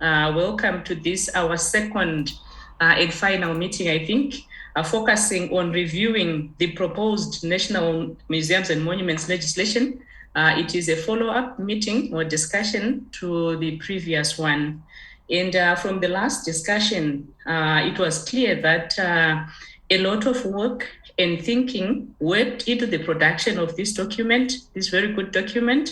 Welcome to this, our second and final meeting, I think, focusing on reviewing the proposed National Museums and Monuments legislation. It is a follow-up meeting or discussion to the previous one. And from the last discussion, it was clear that a lot of work and thinking went into the production of this document, this very good document.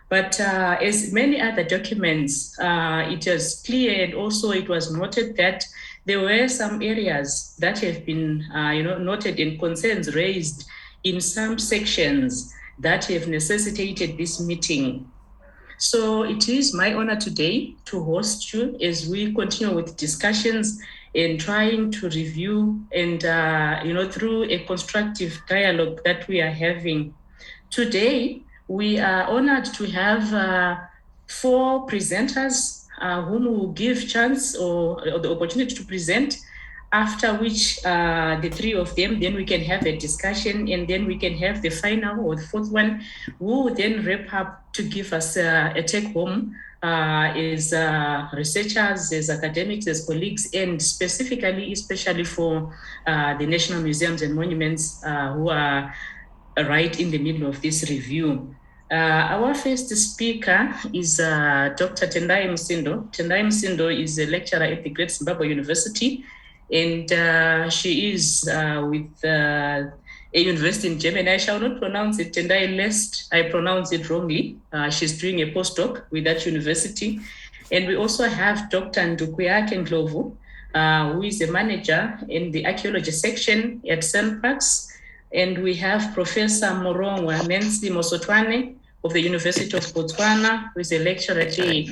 But as many other documents, it was clear, and also it was noted that there were some areas that have been noted and concerns raised in some sections that have necessitated this meeting. So it is my honor today to host you as we continue with discussions and trying to review and through a constructive dialogue that we are having. Today, we are honored to have 4 presenters whom will give chance or the opportunity to present, after which the 3 of them, then we can have a discussion, and then we can have the final or the 4th one, who will then wrap up to give us a take home as researchers, as academics, as colleagues, and especially for the National Museums and Monuments who are right in the middle of this review. Our first speaker is Dr. Tendai Msindo. Tendai Msindo is a lecturer at the Great Zimbabwe University, and she is with a university in Germany. I shall not pronounce it, Tendai, lest I pronounce it wrongly. She's doing a postdoc with that university. And we also have Dr. Ndukuyake Ndlovu, who is a manager in the archaeology section at SANParks. And we have Professor Morongwa Nancy Mosotwane of the University of Botswana, who is a lecturer there.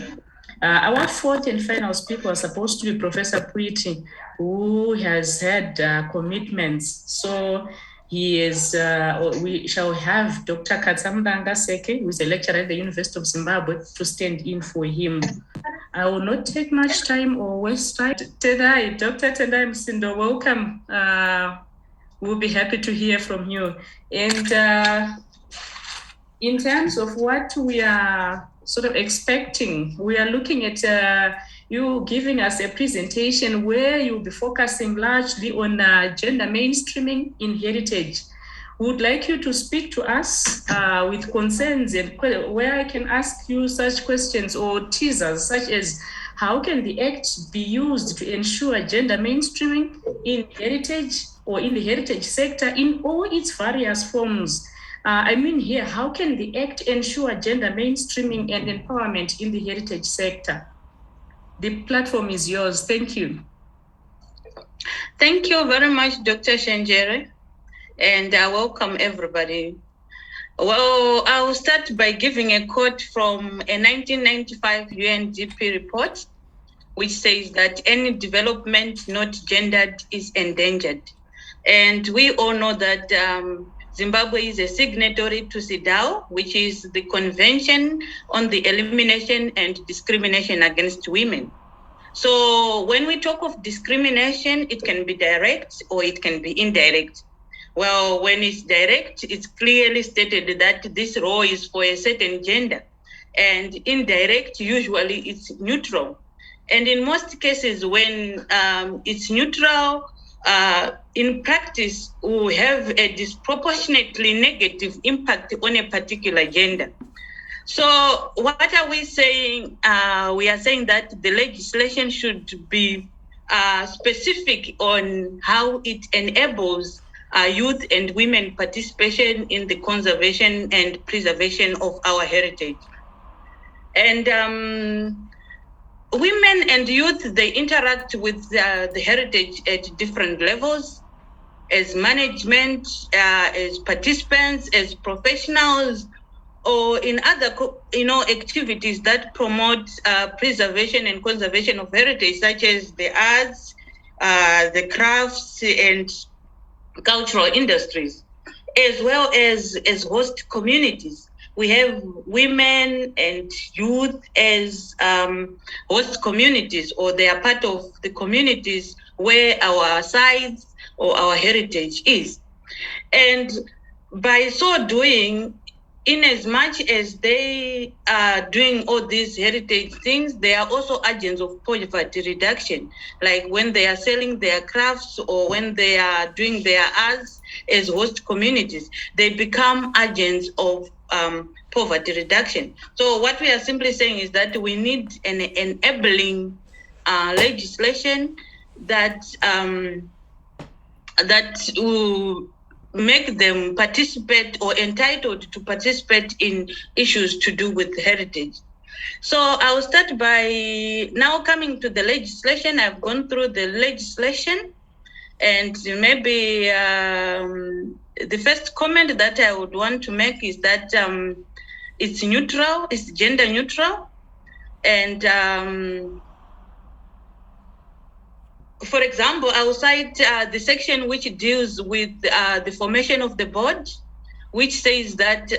Our 4th and final speaker was supposed to be Professor Puiti, who has had commitments. So he is, we shall have Dr. Katsamdanga Seke, who is a lecturer at the University of Zimbabwe, to stand in for him. I will not take much time or waste time. Tendai, Dr. Tendai Msindo, welcome. We'll be happy to hear from you. And in terms of what we are sort of expecting, we are looking at you giving us a presentation where you'll be focusing largely on gender mainstreaming in heritage. We would like you to speak to us with concerns and where I can ask you such questions or teasers, such as how can the Act be used to ensure gender mainstreaming in heritage or in the heritage sector in all its various forms? I mean here, how can the Act ensure gender mainstreaming and empowerment in the heritage sector? The platform is yours. Thank you. Thank you very much, Dr. Shenjere, and welcome everybody. Well, I will start by giving a quote from a 1995 UNDP report, which says that any development not gendered is endangered. And we all know that Zimbabwe is a signatory to CEDAW, which is the Convention on the Elimination and Discrimination Against Women. So when we talk of discrimination, it can be direct or it can be indirect. Well, when it's direct, it's clearly stated that this role is for a certain gender. And indirect, usually it's neutral. And in most cases, when it's neutral, in practice, will have a disproportionately negative impact on a particular gender. So what are we saying? We are saying that the legislation should be specific on how it enables youth and women participation in the conservation and preservation of our heritage. And women and youth, they interact with the heritage at different levels, as management, as participants, as professionals, or in other activities that promote preservation and conservation of heritage, such as the arts, the crafts, and cultural industries, as well as host communities. We have women and youth as host communities, or they are part of the communities where our sites or our heritage is. And by so doing, in as much as they are doing all these heritage things, they are also agents of poverty reduction. Like when they are selling their crafts or when they are doing their arts as host communities, they become agents of poverty reduction. So what we are simply saying is that we need an enabling legislation that will make them participate or entitled to participate in issues to do with heritage. So I'll start by now coming to the legislation. I've gone through the legislation, and maybe the first comment that I would want to make is that it's neutral, it's gender neutral, and for example, I will cite the section which deals with the formation of the board, which says that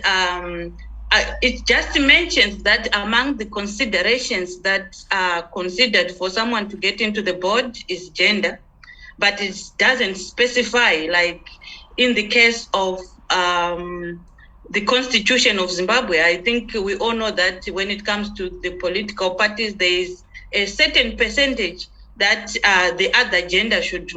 it just mentions that among the considerations that are considered for someone to get into the board is gender, but it doesn't specify, like in the case of the Constitution of Zimbabwe. I think we all know that when it comes to the political parties, there is a certain percentage that the other gender should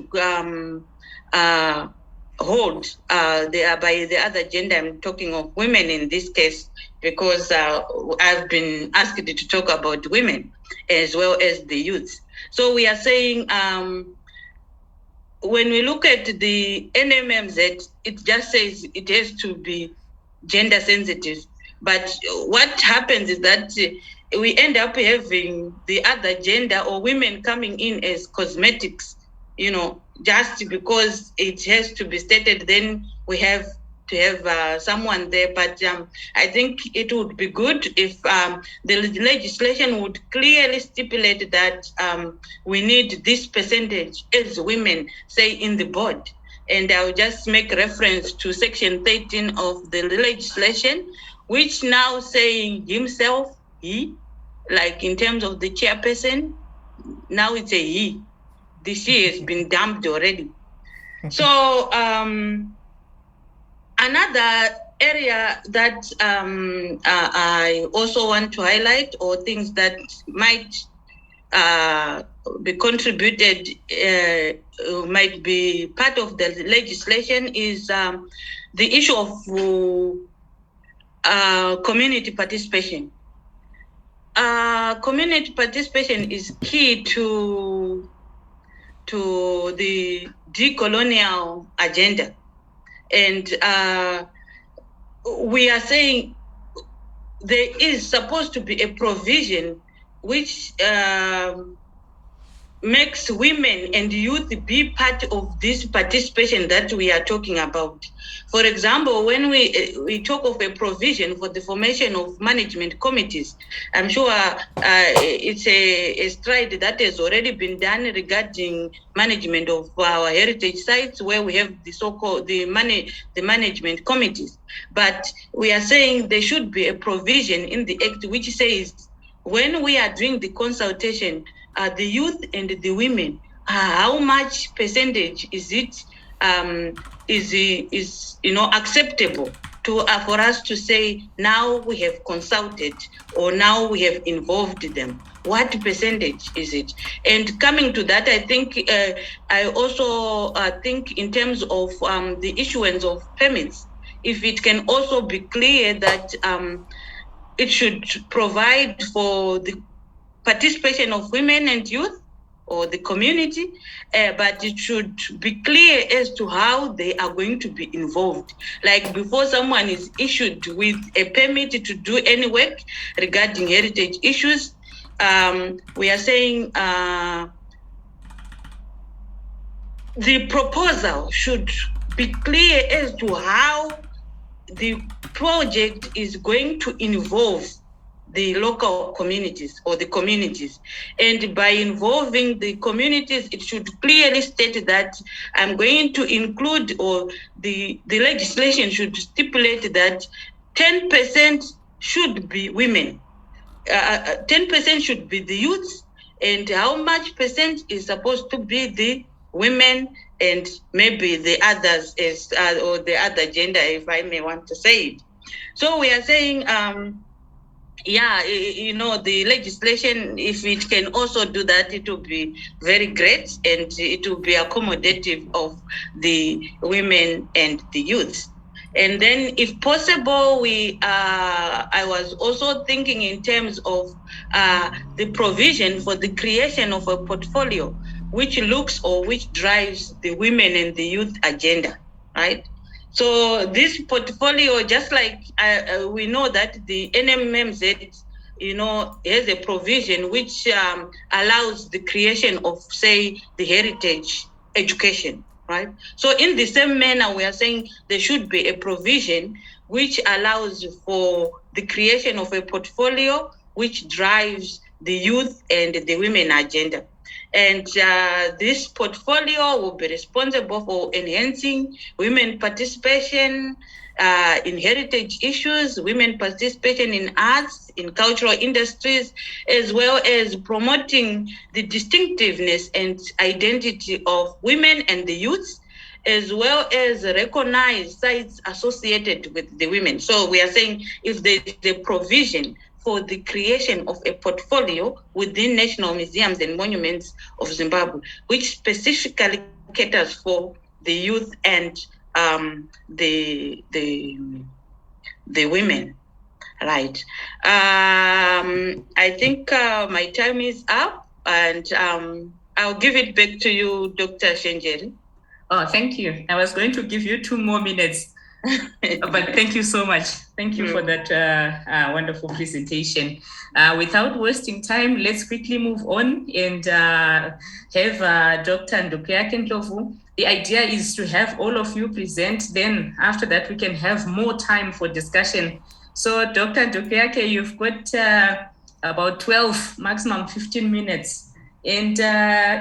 hold. By the other gender, I'm talking of women in this case, because I've been asked to talk about women as well as the youth. So we are saying when we look at the NMMZ, it just says it has to be gender sensitive. But what happens is that we end up having the other gender or women coming in as cosmetics, just because it has to be stated, then we have to have someone there. But I think it would be good if the legislation would clearly stipulate that we need this percentage as women, say, in the board. And I'll just make reference to section 13 of the legislation, which now saying himself, he, like in terms of the chairperson, now it's a he. The she has been dumped already. So another area that I also want to highlight, or things that might be contributed, might be part of the legislation, is the issue of community participation. Community participation is key to the decolonial agenda. And we are saying there is supposed to be a provision which makes women and youth be part of this participation that we are talking about. For example, when we talk of a provision for the formation of management committees, I'm sure it's a stride that has already been done regarding management of our heritage sites, where we have the so-called the management committees. But we are saying there should be a provision in the Act which says when we are doing the consultation, the youth and the women, how much percentage is it acceptable to for us to say now we have consulted or now we have involved them? What percentage is it? And coming to that, I think I also think in terms of the issuance of permits, if it can also be clear that it should provide for the participation of women and youth or the community, but it should be clear as to how they are going to be involved. Like before someone is issued with a permit to do any work regarding heritage issues, we are saying the proposal should be clear as to how the project is going to involve the local communities or the communities. And by involving the communities, it should clearly state that I'm going to include, or the legislation should stipulate that 10% should be women, 10% should be the youth, and how much percent is supposed to be the women, and maybe the others is or the other gender, if I may want to say it. So we are saying, the legislation, if it can also do that, it will be very great, and it will be accommodative of the women and the youth. And then, if possible, I was also thinking in terms of the provision for the creation of a portfolio which looks or which drives the women and the youth agenda, right? So this portfolio, just like we know that the NMMZ, has a provision which allows the creation of, say, the heritage education, right? So in the same manner, we are saying there should be a provision which allows for the creation of a portfolio which drives the youth and the women agenda. And this portfolio will be responsible for enhancing women participation in heritage issues, women participation in arts, in cultural industries, as well as promoting the distinctiveness and identity of women and the youth, as well as recognize sites associated with the women. So we are saying if there is a provision for the creation of a portfolio within National Museums and Monuments of Zimbabwe, which specifically caters for the youth and the women, right? I think my time is up, and I'll give it back to you, Dr. Shenjeri. Oh, thank you. I was going to give you 2 more minutes, but thank you so much. Thank you for that wonderful presentation. Without wasting time, let's quickly move on and have Dr. Ndukuyake Ndlovu. The idea is to have all of you present. Then after that, we can have more time for discussion. So Dr. Ndukuyake, you've got about 12, maximum 15 minutes. And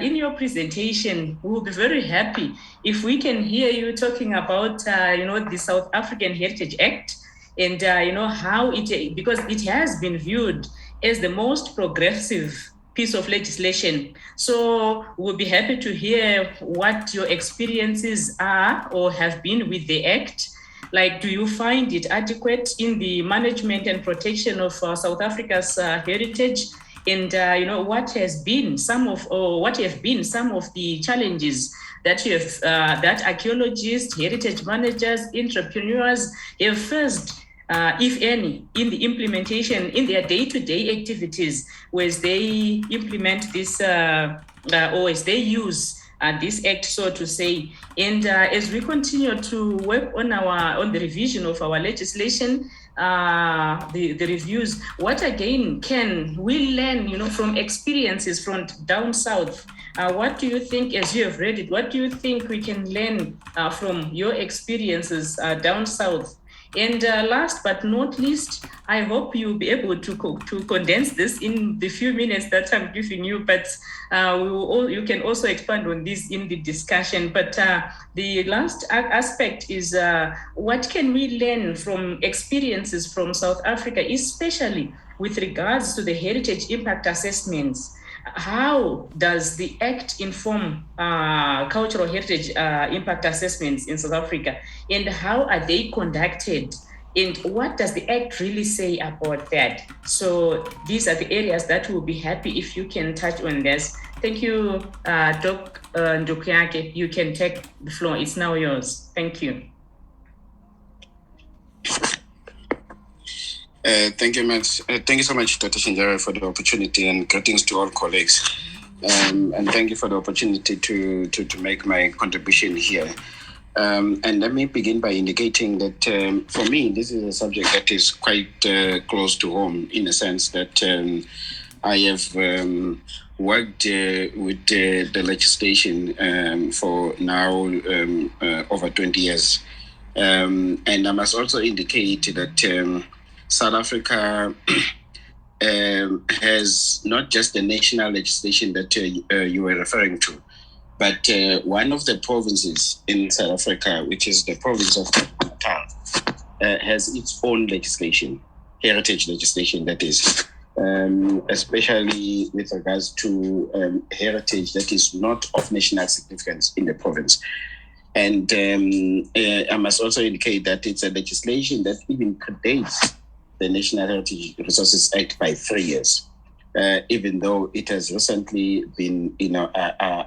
in your presentation, we will be very happy if we can hear you talking about, the South African Heritage Act and, how because it has been viewed as the most progressive piece of legislation. So we'll be happy to hear what your experiences are or have been with the Act. Like, do you find it adequate in the management and protection of South Africa's heritage? And what have been some of the challenges that you have, that archaeologists, heritage managers, entrepreneurs have faced, if any, in the implementation in their day-to-day activities, as they implement this or as they use this act, so to say. And as we continue to work on the revision of our legislation, the reviews, what again can we learn, from experiences from down south? What do you think, as you have read it, what do you think we can learn from your experiences down south? And last but not least, I hope you'll be able to condense this in the few minutes that I'm giving you, but you can also expand on this in the discussion. But the last aspect is what can we learn from experiences from South Africa, especially with regards to the heritage impact assessments? How does the Act inform cultural heritage impact assessments in South Africa, and how are they conducted? And what does the Act really say about that? So these are the areas that we'll be happy if you can touch on this. Thank you, Dr. Ndukuyake. You can take the floor. It's now yours. Thank you. Thank you so much, Dr. Shenjeri, for the opportunity, and greetings to all colleagues. And thank you for the opportunity to make my contribution here. And let me begin by indicating that for me, this is a subject that is quite close to home, in a sense that I have worked with the legislation for now over 20 years. And I must also indicate that South Africa has not just the national legislation that you were referring to, but one of the provinces in South Africa, which is the province of Natal, has its own legislation, heritage legislation, that is, especially with regards to heritage that is not of national significance in the province. And I must also indicate that it's a legislation that even predates the National Heritage Resources Act by 3 years, even though it has recently been,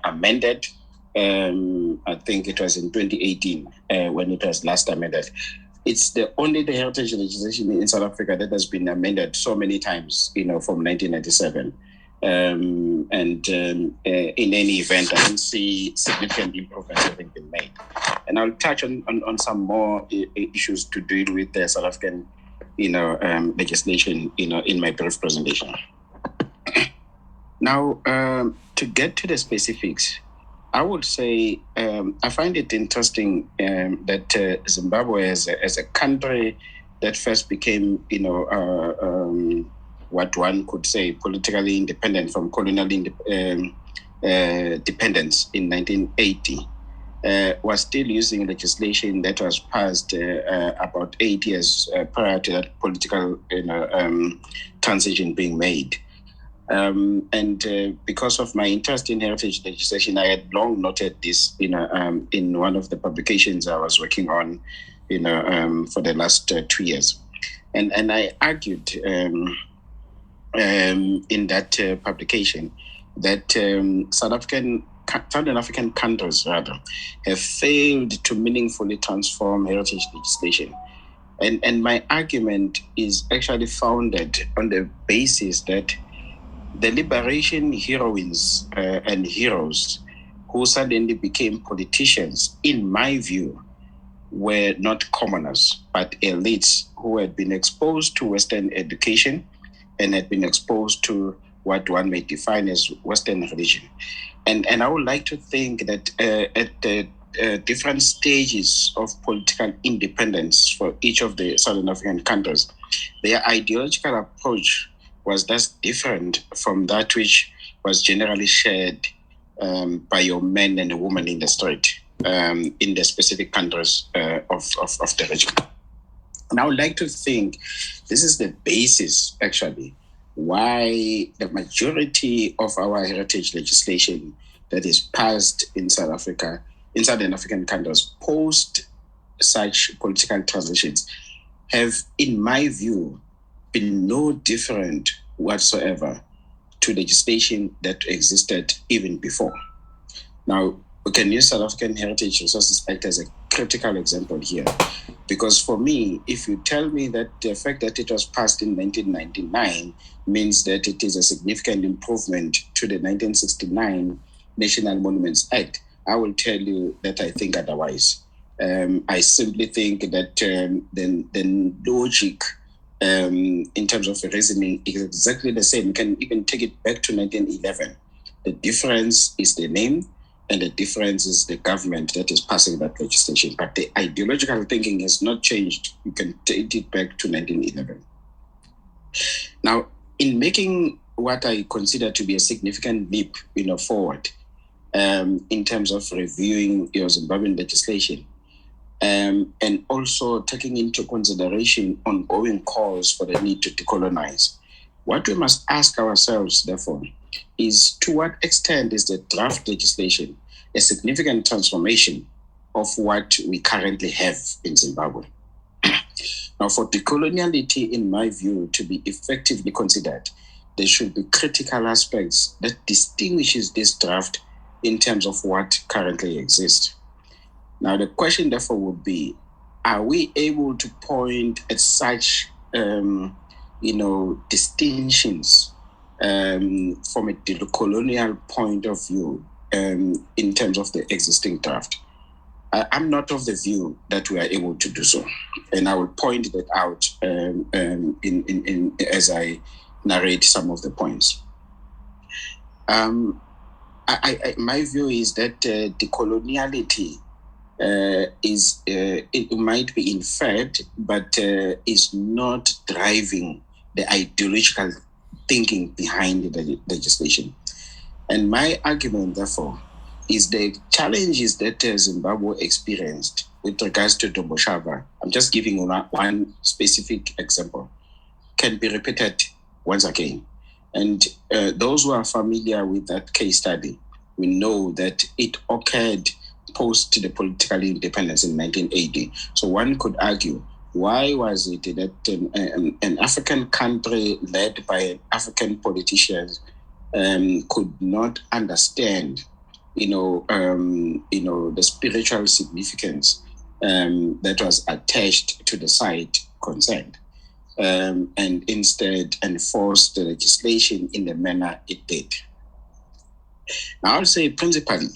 amended. I think it was in 2018 when it was last amended. It's the heritage legislation in South Africa that has been amended so many times, from 1997. In any event, I don't see significant improvements having been made. And I'll touch on some more issues to deal with the South African, legislation, in my brief presentation. Now, to get to the specifics, I would say I find it interesting that Zimbabwe, as a country that first became, what one could say politically independent from colonial dependence in 1980, was still using legislation that was passed about 8 years prior to that political transition being made. Because of my interest in heritage legislation, I had long noted this, in one of the publications I was working on, for the last 2 years, and I argued in that publication that Southern African countries rather have failed to meaningfully transform heritage legislation. And my argument is actually founded on the basis that the liberation heroines and heroes who suddenly became politicians, in my view, were not commoners, but elites who had been exposed to Western education and had been exposed to what one may define as Western religion. And I would like to think that at the different stages of political independence for each of the Southern African countries, their ideological approach was thus different from that which was generally shared by your men and women in the street in the specific countries of the region. And I would like to think this is the basis, actually, why the majority of our heritage legislation that is passed in South Africa, in Southern African countries, post such political transitions, have, in my view, been no different whatsoever to legislation that existed even before. Now, we can use South African Heritage Resources Act as a critical example here, because for me, if you tell me that the fact that it was passed in 1999 means that it is a significant improvement to the 1969 National Monuments Act, I will tell you that I think otherwise. I simply think that the logic in terms of reasoning is exactly the same. You can even take it back to 1911. The difference is the name, and the difference is the government that is passing that legislation. But the ideological thinking has not changed. You can take it back to 1911. Now, in making what I consider to be a significant leap, forward in terms of reviewing your Zimbabwean legislation, and also taking into consideration ongoing calls for the need to decolonize, what we must ask ourselves, therefore, is to what extent is the draft legislation a significant transformation of what we currently have in Zimbabwe? Now, for decoloniality, in my view, to be effectively considered, there should be critical aspects that distinguishes this draft in terms of what currently exists. Now, the question, therefore, would be, are we able to point at such, distinctions from a decolonial point of view in terms of the existing draft? I'm not of the view that we are able to do so, and I will point that out in as I narrate some of the points. My view is that decoloniality it might be inferred, but is not driving the ideological thinking behind the legislation. And my argument, therefore, is the challenges that Zimbabwe experienced with regards to Domboshava. I'm just giving one specific example, can be repeated once again. And those who are familiar with that case study, we know that it occurred post the political independence in 1980. So one could argue, why was it that an African country led by African politicians could not understand, the spiritual significance that was attached to the site concerned, and instead enforced the legislation in the manner it did? Now, I'll say principally,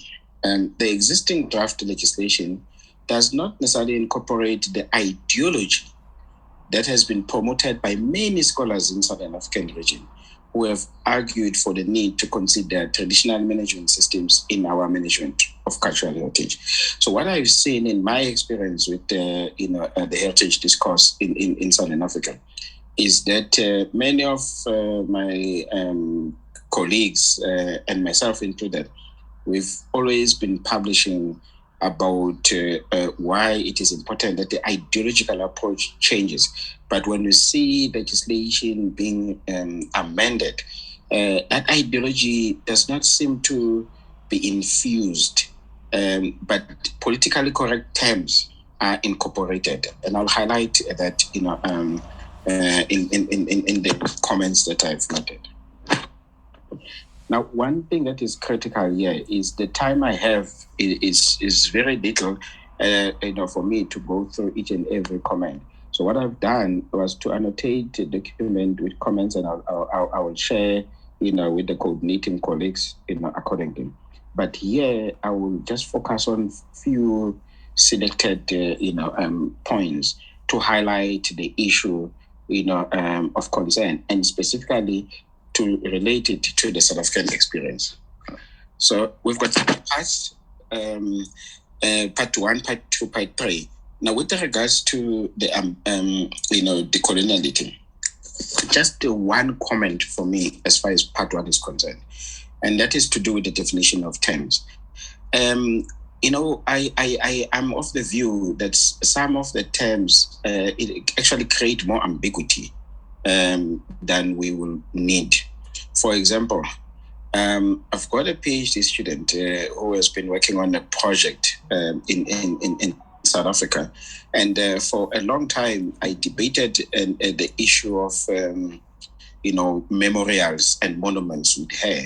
the existing draft legislation does not necessarily incorporate the ideology that has been promoted by many scholars in Southern African region, who have argued for the need to consider traditional management systems in our management of cultural heritage. So what I've seen in my experience with the heritage discourse in Southern Africa is that many of my colleagues and myself included, we've always been publishing about why it is important that the ideological approach changes. But when we see legislation being amended, that ideology does not seem to be infused, but politically correct terms are incorporated. And I'll highlight that in the comments that I've noted. Now, one thing that is critical here is the time I have is very little, for me to go through each and every comment. So what I've done was to annotate a document with comments, and I will share, with the coordinating colleagues, accordingly. But here I will just focus on few selected, points to highlight the issue, of concern, and specifically to relate it to the South African experience. So we've got parts, part 1, part 2, part 3. Now, with regards to the decoloniality, just one comment for me as far as part 1 is concerned, and that is to do with the definition of terms. I am of the view that some of the terms it actually create more ambiguity than we will need. For example, I've got a PhD student who has been working on a project in South Africa, and for a long time I debated the issue of memorials and monuments with her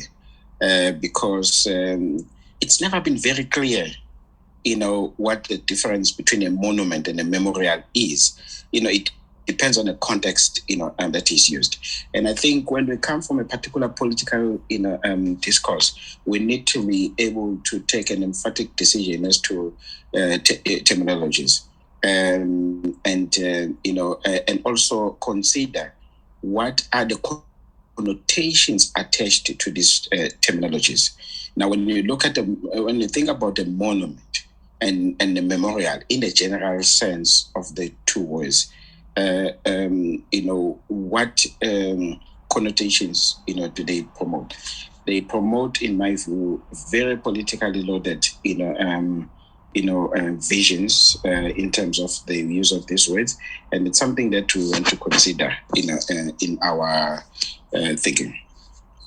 because it's never been very clear what the difference between a monument and a memorial is. It depends on the context, that is used. And I think when we come from a particular political, discourse, we need to be able to take an emphatic decision as to terminologies, and also consider what are the connotations attached to these terminologies. Now, when you think about the monument and the memorial in the general sense of the two words, what connotations, do they promote? They promote, in my view, very politically loaded, visions in terms of the use of these words, and it's something that we want to consider, in our thinking.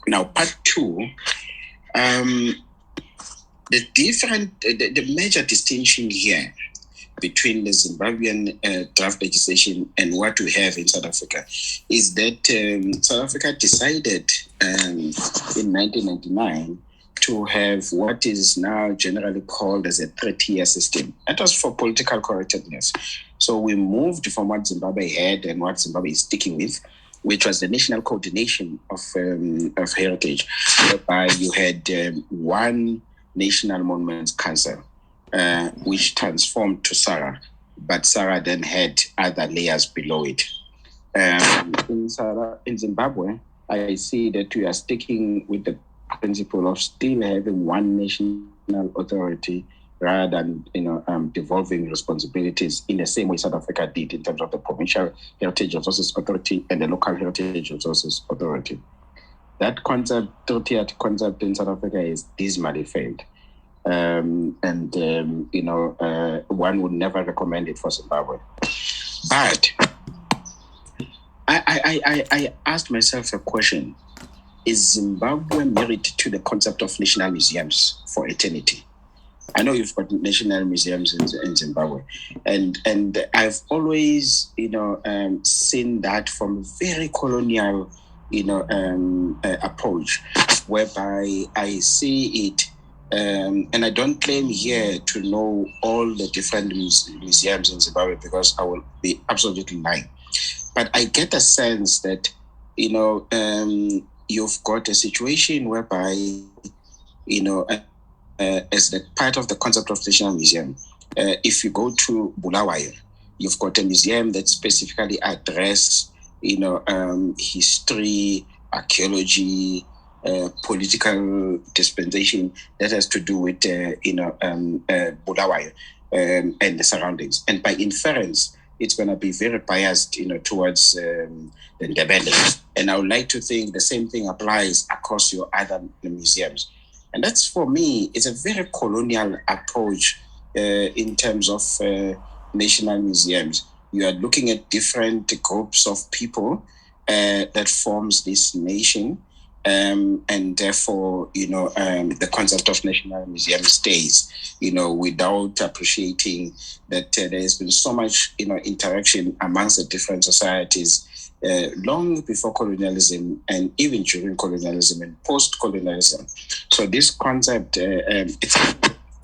Now, part 2, the major distinction here between the Zimbabwean draft legislation and what we have in South Africa is that South Africa decided in 1999 to have what is now generally called as a 3-tier system. That was for political correctness. So we moved from what Zimbabwe had and what Zimbabwe is sticking with, which was the National Coordination of Heritage, whereby you had one National Monuments Council, which transformed to SARA, but SARA then had other layers below it. In Zimbabwe, I see that we are sticking with the principle of still having one national authority rather than devolving responsibilities in the same way South Africa did in terms of the Provincial Heritage Resources Authority and the Local Heritage Resources Authority. That concept, third-tier concept in South Africa, is dismally failed. One would never recommend it for Zimbabwe. But I asked myself a question. Is Zimbabwe married to the concept of national museums for eternity? I know you've got national museums in Zimbabwe, and I've always, seen that from a very colonial, approach, whereby I see it, and I don't claim here to know all the different museums in Zimbabwe because I will be absolutely lying. But I get a sense that, you've got a situation whereby, as the part of the concept of national museum, if you go to Bulawayo, you've got a museum that specifically addresses, history, archaeology, political dispensation that has to do with, Bulawayo and the surroundings. And by inference, it's going to be very biased, towards the Ndebele. And I would like to think the same thing applies across your other museums. And that's, for me, it's a very colonial approach in terms of national museums. You are looking at different groups of people that forms this nation. And therefore, the concept of national museum stays, without appreciating that there has been so much, interaction amongst the different societies long before colonialism and even during colonialism and post-colonialism. So this concept, it's,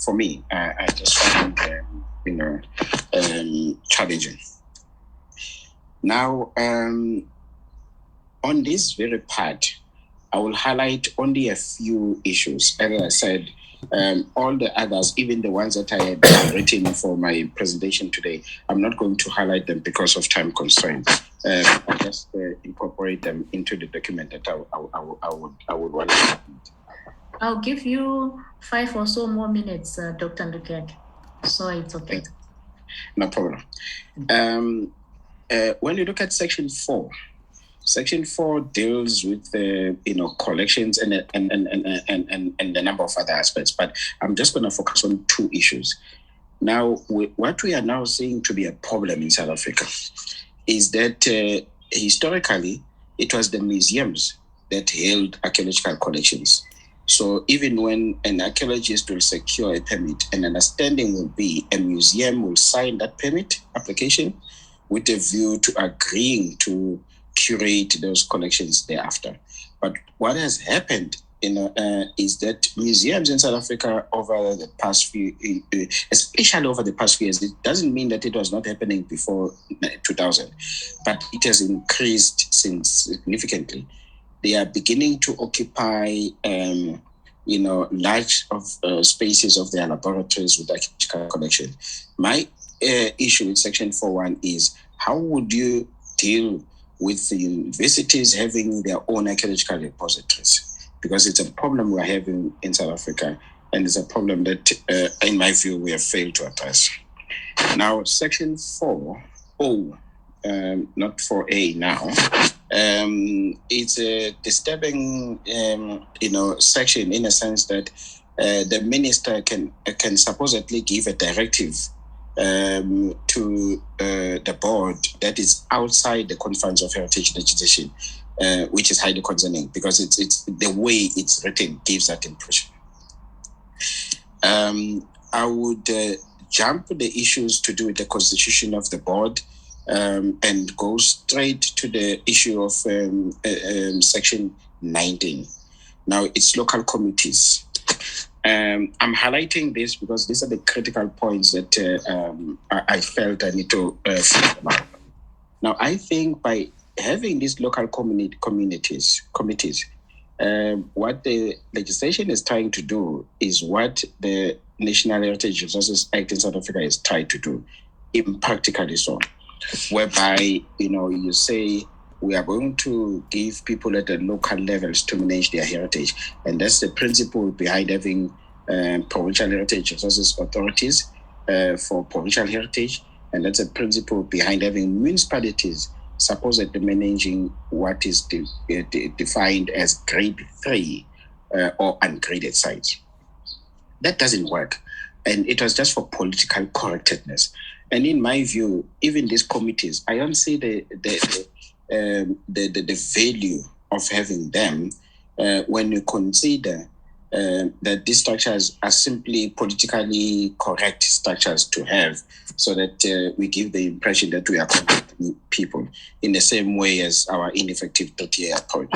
for me, I just find, challenging. Now, on this very part, I will highlight only a few issues. As I said, all the others, even the ones that I had written for my presentation today, I'm not going to highlight them because of time constraints. I'll just incorporate them into the document that I would want to. I'll give you 5 or so more minutes, Dr. Ndukek. So it's okay. No problem. When you look at Section 4, Section 4 deals with the collections and the number of other aspects, but I'm just going to focus on 2 issues. Now, what we are now seeing to be a problem in South Africa is that historically it was the museums that held archaeological collections. So even when an archaeologist will secure a permit, an understanding will be a museum will sign that permit application with a view to agreeing to curate those collections thereafter. But what has happened, is that museums in South Africa over the past few, especially over the past few years, it doesn't mean that it was not happening before 2000, but it has increased significantly. They are beginning to occupy, large spaces of their laboratories with archaeological collection. My issue with Section 4.1 is how would you deal with the universities having their own archaeological repositories? Because it's a problem we're having in South Africa, and it's a problem that, in my view, we have failed to address. Now, Section 4.0, not 4A now, it's a disturbing, section in a sense that the minister can supposedly give a directive to the board that is outside the confines of heritage legislation, which is highly concerning because it's the way it's written gives that impression. I would jump the issues to do with the constitution of the board and go straight to the issue of Section 19. Now, it's local committees. I'm highlighting this because these are the critical points that I felt I need to think about. Now, I think by having these local committees, what the legislation is trying to do is what the National Heritage Resources Act in South Africa is trying to do, impractically so, whereby, you say, we are going to give people at the local levels to manage their heritage. And that's the principle behind having provincial heritage resources authorities for provincial heritage. And that's a principle behind having municipalities supposedly managing what is defined as grade 3 or ungraded sites. That doesn't work. And it was just for political correctness. And in my view, even these committees, I don't see the value of having them when you consider that these structures are simply politically correct structures to have, so that we give the impression that we are contacting people in the same way as our ineffective 30-year approach.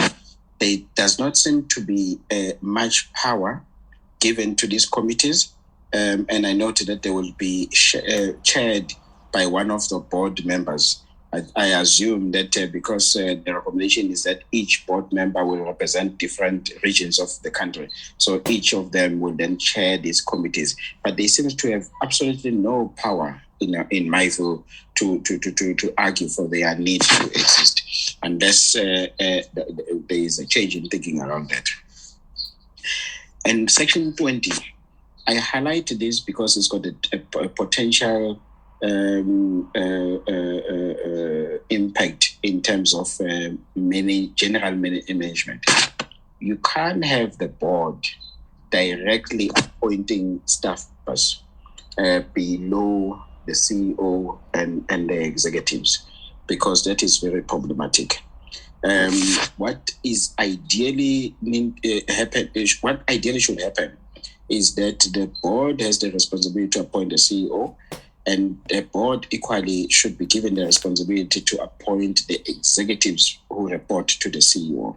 There does not seem to be much power given to these committees, and I noted that they will be chaired by one of the board members. I assume that because the recommendation is that each board member will represent different regions of the country, so each of them will then chair these committees. But they seem to have absolutely no power, in my view, to argue for their need to exist, unless there is a change in thinking around that. And Section 20, I highlight this because it's got a potential impact in terms of general management. You can't have the board directly appointing staffers below the CEO and the executives, because that is very problematic. What ideally should happen is that the board has the responsibility to appoint the CEO, and the board equally should be given the responsibility to appoint the executives who report to the CEO.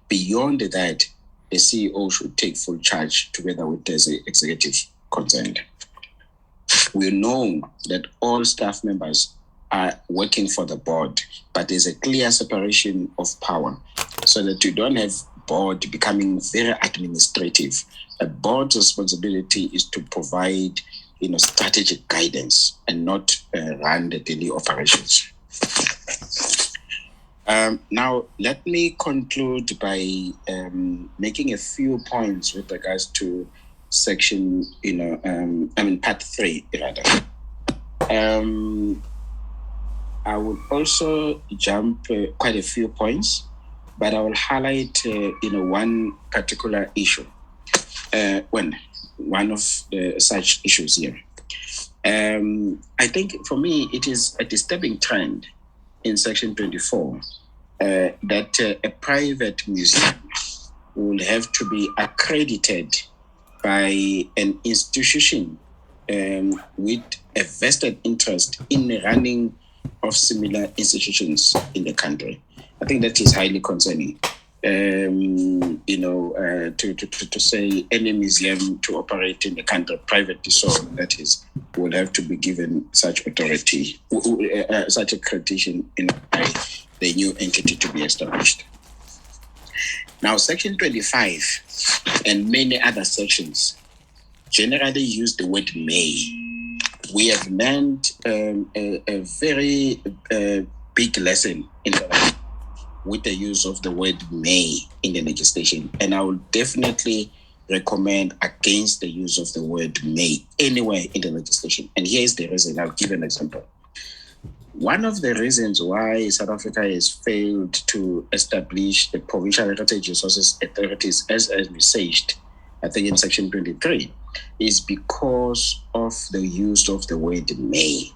Beyond that, the CEO should take full charge together with the executive concerned. We know that all staff members are working for the board, but there's a clear separation of power, so that you don't have board becoming very administrative. A board's responsibility is to provide strategic guidance and not run the daily operations. Now, let me conclude by making a few points with regards to section, part 3, rather. I would also jump quite a few points, but I will highlight, one particular issue. One of such issues here. I think for me, it is a disturbing trend in Section 24 that a private museum will have to be accredited by an institution with a vested interest in the running of similar institutions in the country. I think that is highly concerning. To say any museum to operate in the country privately, so that is, will have to be given such authority, such accreditation by the new entity to be established. Now, Section 25 and many other sections generally use the word may. We have learned a very big lesson in the with the use of the word may in the legislation. And I will definitely recommend against the use of the word may anywhere in the legislation. And here's the reason. I'll give an example. One of the reasons why South Africa has failed to establish the Provincial Heritage Resources Authorities as envisaged, I think in Section 23, is because of the use of the word may.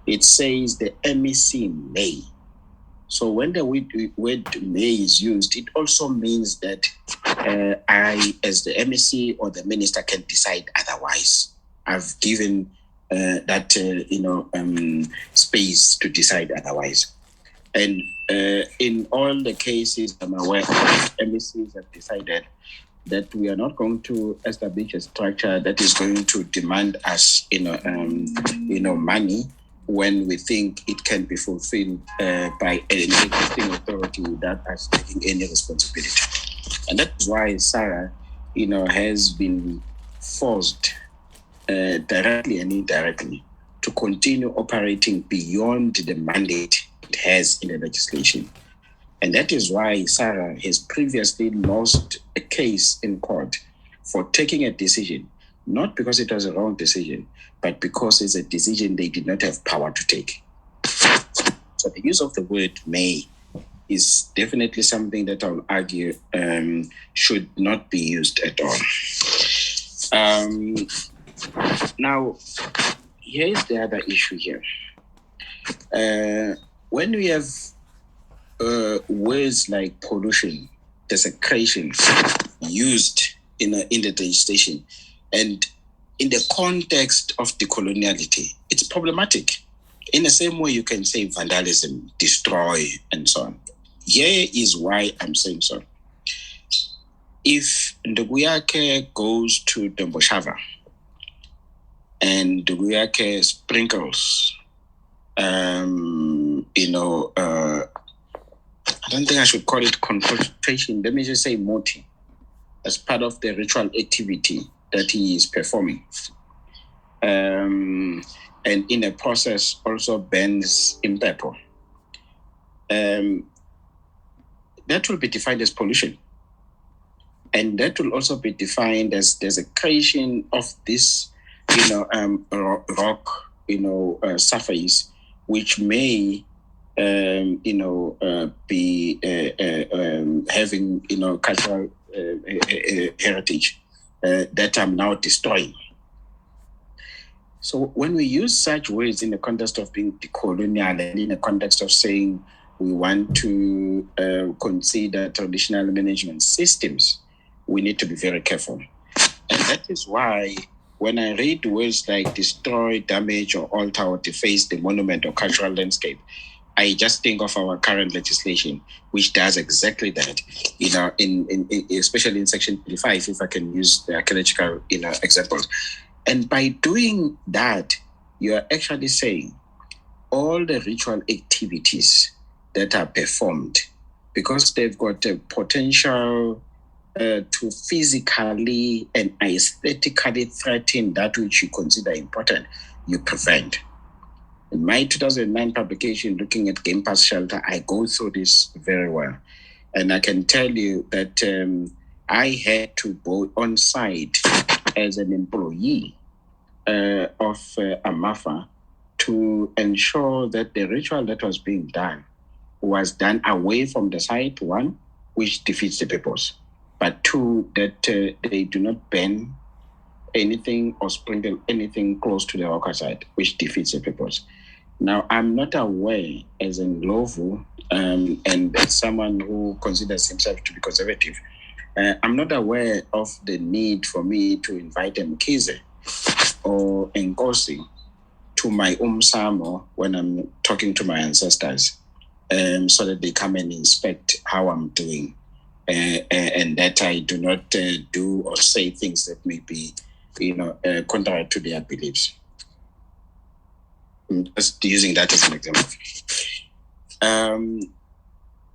It says the MEC may. So when the word may is used, it also means that I, as the MEC or the minister, can decide otherwise. I've given that space to decide otherwise. And in all the cases I'm aware of, MECs have decided that we are not going to establish a structure that is going to demand us, money when we think it can be fulfilled by an existing authority without us taking any responsibility. And that is why SARA, has been forced directly and indirectly to continue operating beyond the mandate it has in the legislation. And that is why SARA has previously lost a case in court for taking a decision, not because it was a wrong decision, but because it's a decision they did not have power to take. So the use of the word may is definitely something that I will argue should not be used at all. Now, here's the other issue here. When we have words like pollution, desecration used in the legislation. And in the context of decoloniality, it's problematic. In the same way you can say vandalism, destroy, and so on. Here is why I'm saying so. If Nduguyake goes to Domboshava and Nduguyake sprinkles, I don't think I should call it confrontation. Let me just say moti, as part of the ritual activity that he is performing. And in the process also burns impepo. That will be defined as pollution. And that will also be defined as there's a creation of this, rock, surface, which may, be having, cultural heritage that I'm now destroying. So when we use such words in the context of being decolonial and in the context of saying we want to consider traditional management systems, we need to be very careful. And that is why when I read words like destroy, damage, or alter or deface the monument or cultural landscape, I just think of our current legislation, which does exactly that, in especially in Section 35, if I can use the archaeological, examples. And by doing that, you are actually saying all the ritual activities that are performed, because they've got a potential to physically and aesthetically threaten that which you consider important, you prevent. In my 2009 publication, looking at Game Pass Shelter, I go through this very well. And I can tell you that I had to go on site as an employee of AMAFA to ensure that the ritual that was being done was done away from the site, one, which defeats the purpose, but two, that they do not burn anything or sprinkle anything close to the worker site, which defeats the purpose. Now, I'm not aware as in Lovu and as someone who considers himself to be conservative, I'm not aware of the need for me to invite Mkize or Nkosi to my umsamo when I'm talking to my ancestors, so that they come and inspect how I'm doing, and that I do not do or say things that may be, contrary to their beliefs. I'm just using that as an example.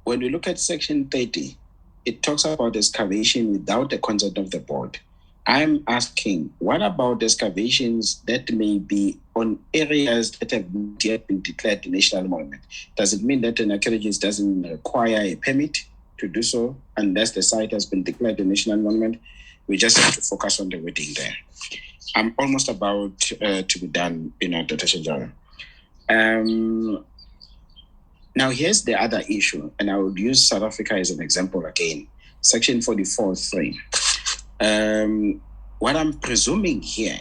When we look at Section 30, it talks about excavation without the consent of the board. I'm asking, what about excavations that may be on areas that have not yet been declared a national monument? Does it mean that an archaeologist doesn't require a permit to do so unless the site has been declared a national monument? We just have to focus on the wording there. I'm almost about to be done, Dr. Shenjara. Now, here's the other issue, and I would use South Africa as an example again. Section 44.3. What I'm presuming here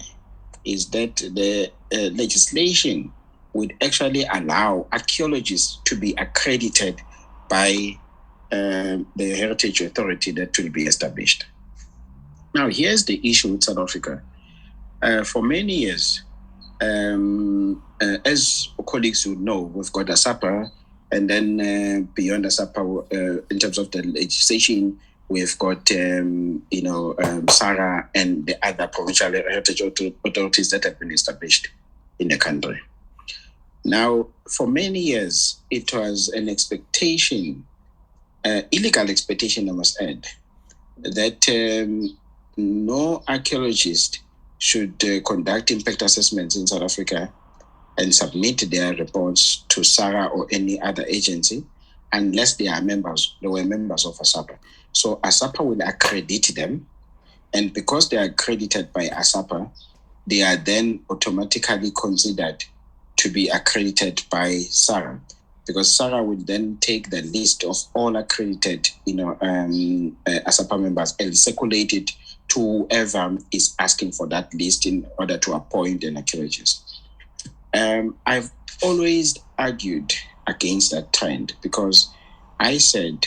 is that the legislation would actually allow archaeologists to be accredited by the heritage authority that will be established. Now, here's the issue with South Africa. For many years, as colleagues would know, we've got ASAPA, and then beyond ASAPA, in terms of the legislation, we've got, SARA and the other provincial heritage authorities that have been established in the country. Now, for many years, it was an expectation, illegal expectation, I must add, that no archaeologist should conduct impact assessments in South Africa and submit their reports to SARA or any other agency unless they were members of ASAPA. So ASAPA will accredit them, and because they are accredited by ASAPA, they are then automatically considered to be accredited by SARA, because SARA will then take the list of all accredited, ASAPA members and circulate it to whoever is asking for that list in order to appoint an archaeologist. I've always argued against that trend because I said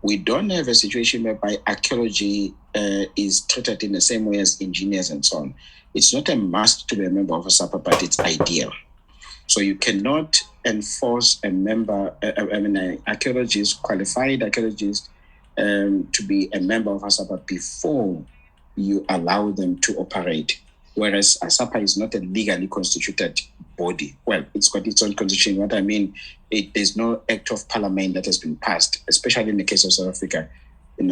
we don't have a situation whereby archaeology is treated in the same way as engineers and so on. It's not a must to be a member of ASAPA, but it's ideal. So you cannot enforce a member, an archaeologist, qualified archaeologist, to be a member of ASAPA before you allow them to operate. Whereas ASAPA is not a legally constituted body. Well, it's got its own constitution. What I mean, there's no act of parliament that has been passed, especially in the case of South Africa,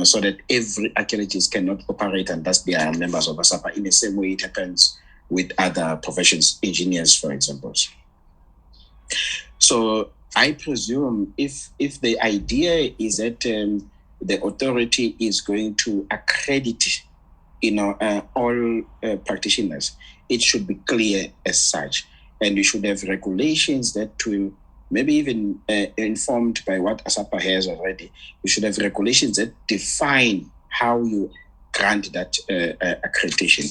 so that every archaeologist cannot operate and thus they are members of ASAPA in the same way it happens with other professions, engineers, for example. So I presume if the idea is that the authority is going to accredit, all practitioners, it should be clear as such, and you should have regulations that will maybe even informed by what ASAPA has already. You should have regulations that define how you grant that accreditation.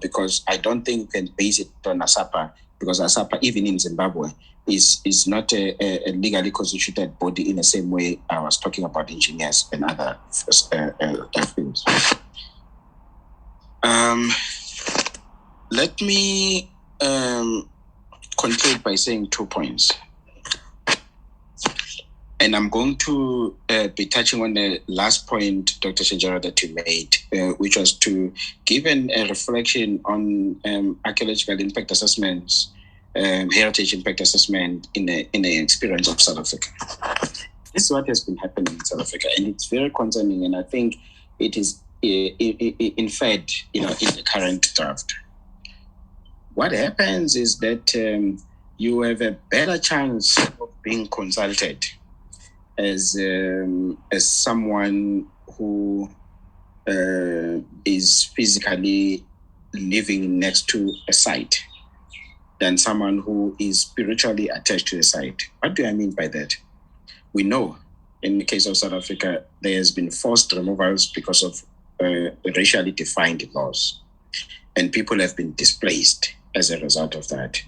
Because I don't think you can base it on ASAPA, because ASAPA, even in Zimbabwe, is not a legally constituted body in the same way I was talking about engineers and other fields. Let me conclude by saying 2 points. And I'm going to be touching on the last point, Dr. Shenjera, that you made, which was to give a reflection on archaeological impact assessments, heritage impact assessment in the experience of South Africa. This is what has been happening in South Africa, and it's very concerning, and I think it is inferred, in the current draft. What happens is that you have a better chance of being consulted as someone who is physically living next to a site than someone who is spiritually attached to the site. What do I mean by that? We know in the case of South Africa, there has been forced removals because of racially defined laws, and people have been displaced as a result of that.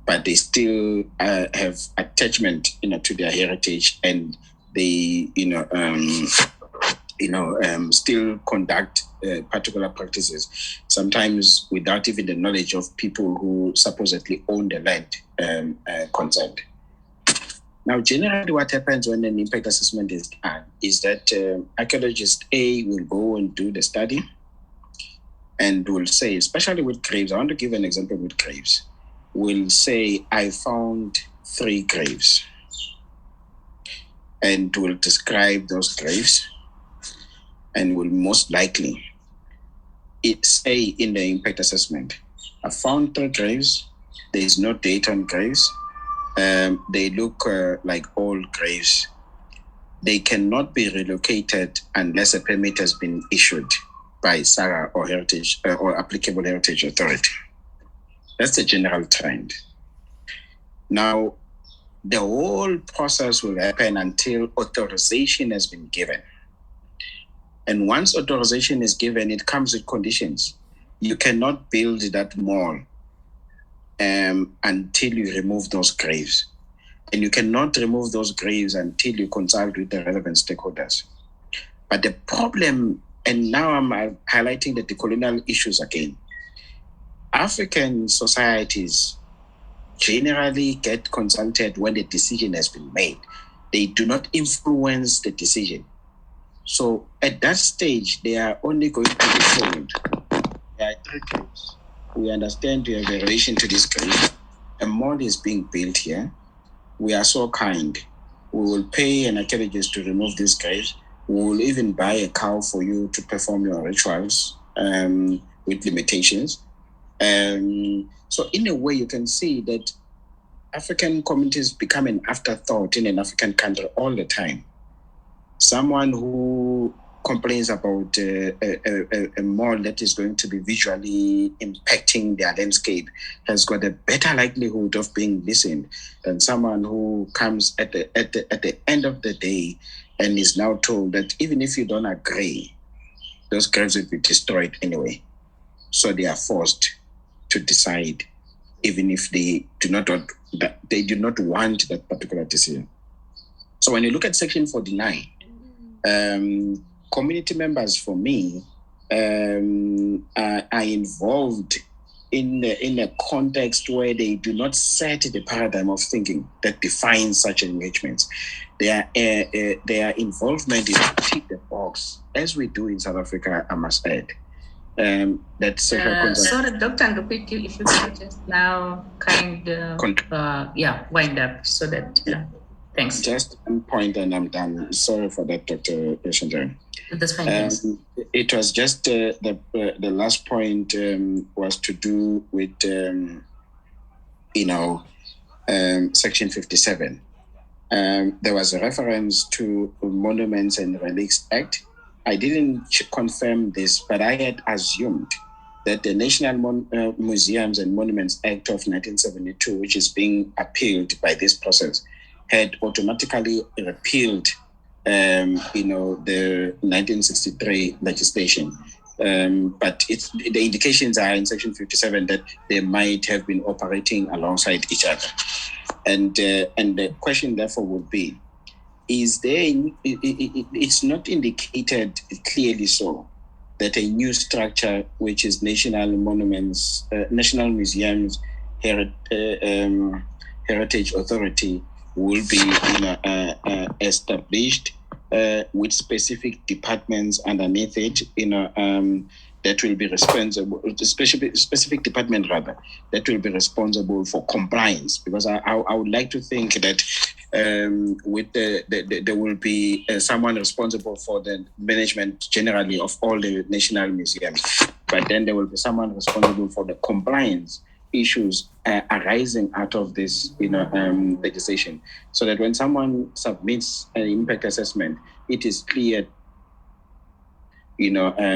But they still have attachment, to their heritage, and they, still conduct particular practices, sometimes without even the knowledge of people who supposedly own the land concerned. Now, generally what happens when an impact assessment is done is that archaeologist A will go and do the study and will say, especially with graves, I want to give an example with graves, will say, I found 3 graves, and will describe those graves, and will most likely say in the impact assessment, I found 3 graves, there is no date on graves, they look like old graves. They cannot be relocated unless a permit has been issued by SARA or heritage or applicable heritage authority. That's the general trend. Now, the whole process will happen until authorization has been given. And once authorization is given, it comes with conditions. You cannot build that mall until you remove those graves. And you cannot remove those graves until you consult with the relevant stakeholders. But the problem, and now I'm highlighting the decolonial issues again, African societies generally get consulted when the decision has been made. They do not influence the decision. So at that stage, they are only going to be told, there are 3 graves. We understand you have a relation to this grave. A mall is being built here. We are so kind. We will pay an archaeologist to remove these graves. We will even buy a cow for you to perform your rituals with limitations. So in a way, you can see that African communities become an afterthought in an African country all the time. Someone who complains about a mall that is going to be visually impacting their landscape has got a better likelihood of being listened than someone who comes at the end of the day and is now told that even if you don't agree, those graves will be destroyed anyway. So they are forced to decide, even if they do not want that particular decision. So when you look at Section 49, community members, for me, are involved in a context where they do not set the paradigm of thinking that defines such engagements. Their involvement is to tick the box, as we do in South Africa, I must add. That's sorry, Dr. Ndukwi, if you could just now wind up so that, thanks. Just one point and I'm done. Sorry for that, Dr. Shenjere. That's fine, thanks. It was just the last point was to do with, Section 57. There was a reference to Monuments and Relics Act. I didn't confirm this, but I had assumed that the National Museums and Monuments Act of 1972, which is being appealed by this process, had automatically repealed the 1963 legislation. But the indications are in Section 57 that they might have been operating alongside each other. And the question therefore would be, it's not indicated clearly so that a new structure, which is National Museums Heritage Authority, will be established with specific departments underneath it, that will be responsible, specific department rather, that will be responsible for compliance. Because I would like to think that with there will be someone responsible for the management generally of all the national museums, but then there will be someone responsible for the compliance issues arising out of this legislation, so that when someone submits an impact assessment, it is clear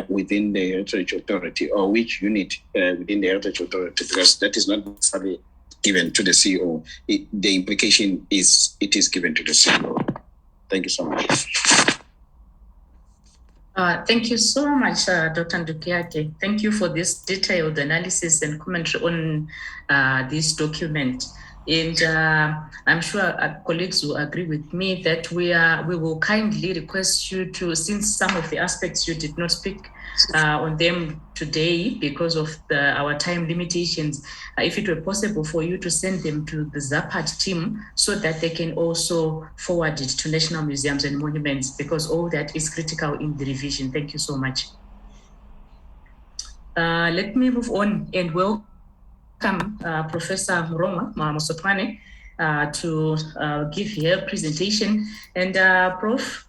within the Heritage Authority, or which unit within the Heritage Authority, because that is not necessarily given to the CEO. The implication is it is given to the CEO. Thank you so much. Thank you so much, Dr. Ndukwi. Thank you for this detailed analysis and commentary on this document. And I'm sure colleagues will agree with me that we will kindly request you to, since some of the aspects you did not speak on them today because of our time limitations, if it were possible for you to send them to the ZAPAT team so that they can also forward it to National Museums and Monuments, because all that is critical in the revision. Thank you so much. Let me move on and welcome Professor Murongwa Mosotwane to give her presentation. And Prof,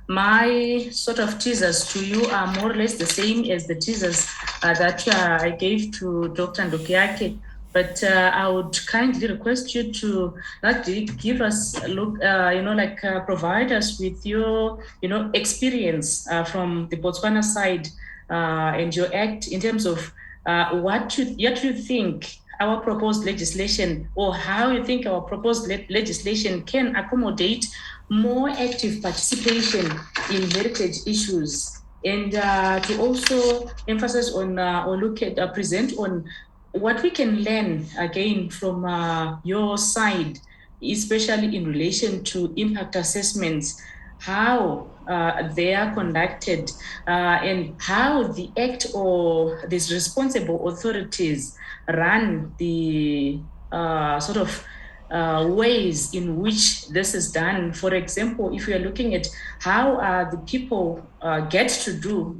my sort of teasers to you are more or less the same as the teasers that I gave to Dr. Ndukwi. But I would kindly request you to give us a look, provide us with your, experience from the Botswana side and your act in terms of what you think our proposed legislation, or how you think our proposed legislation can accommodate more active participation in heritage issues, and to also emphasize on or look at present on what we can learn again from your side, especially in relation to impact assessments, how they are conducted, and how the Act or these responsible authorities run the ways in which this is done. For example, if we are looking at how the people get to do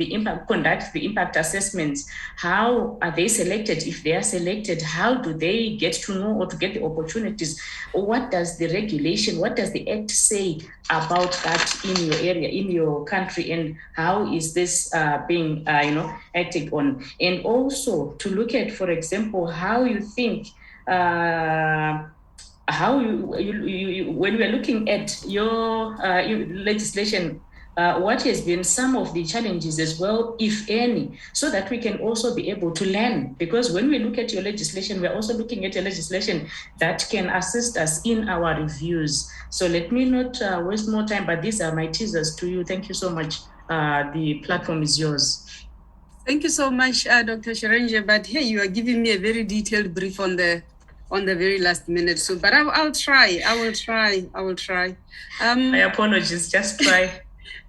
conduct the impact assessments, how are they selected? If they are selected, how do they get to know or to get the opportunities? What does the regulation, what does the Act say about that in your area, in your country, and how is this being acted on? And also to look at, for example, how you think how you when we are looking at your legislation, what has been some of the challenges as well, if any, so that we can also be able to learn. Because when we look at your legislation, we're also looking at a legislation that can assist us in our reviews. So let me not waste more time, but these are my teasers to you. Thank you so much. The platform is yours. Thank you so much, Dr. Sherenje. But here you are giving me a very detailed brief on the very last minute. So, but I'll try. I will try. My apologies. Just try.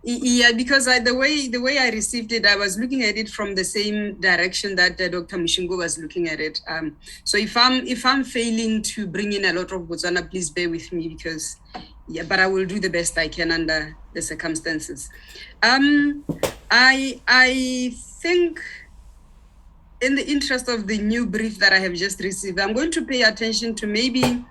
Yeah, because the way I received it, I was looking at it from the same direction that Dr. Mushingo was looking at it. So if I'm failing to bring in a lot of Botswana, please bear with me, because yeah, but I will do the best I can under the circumstances. I think, in the interest of the new brief that I have just received, I'm going to pay attention to maybe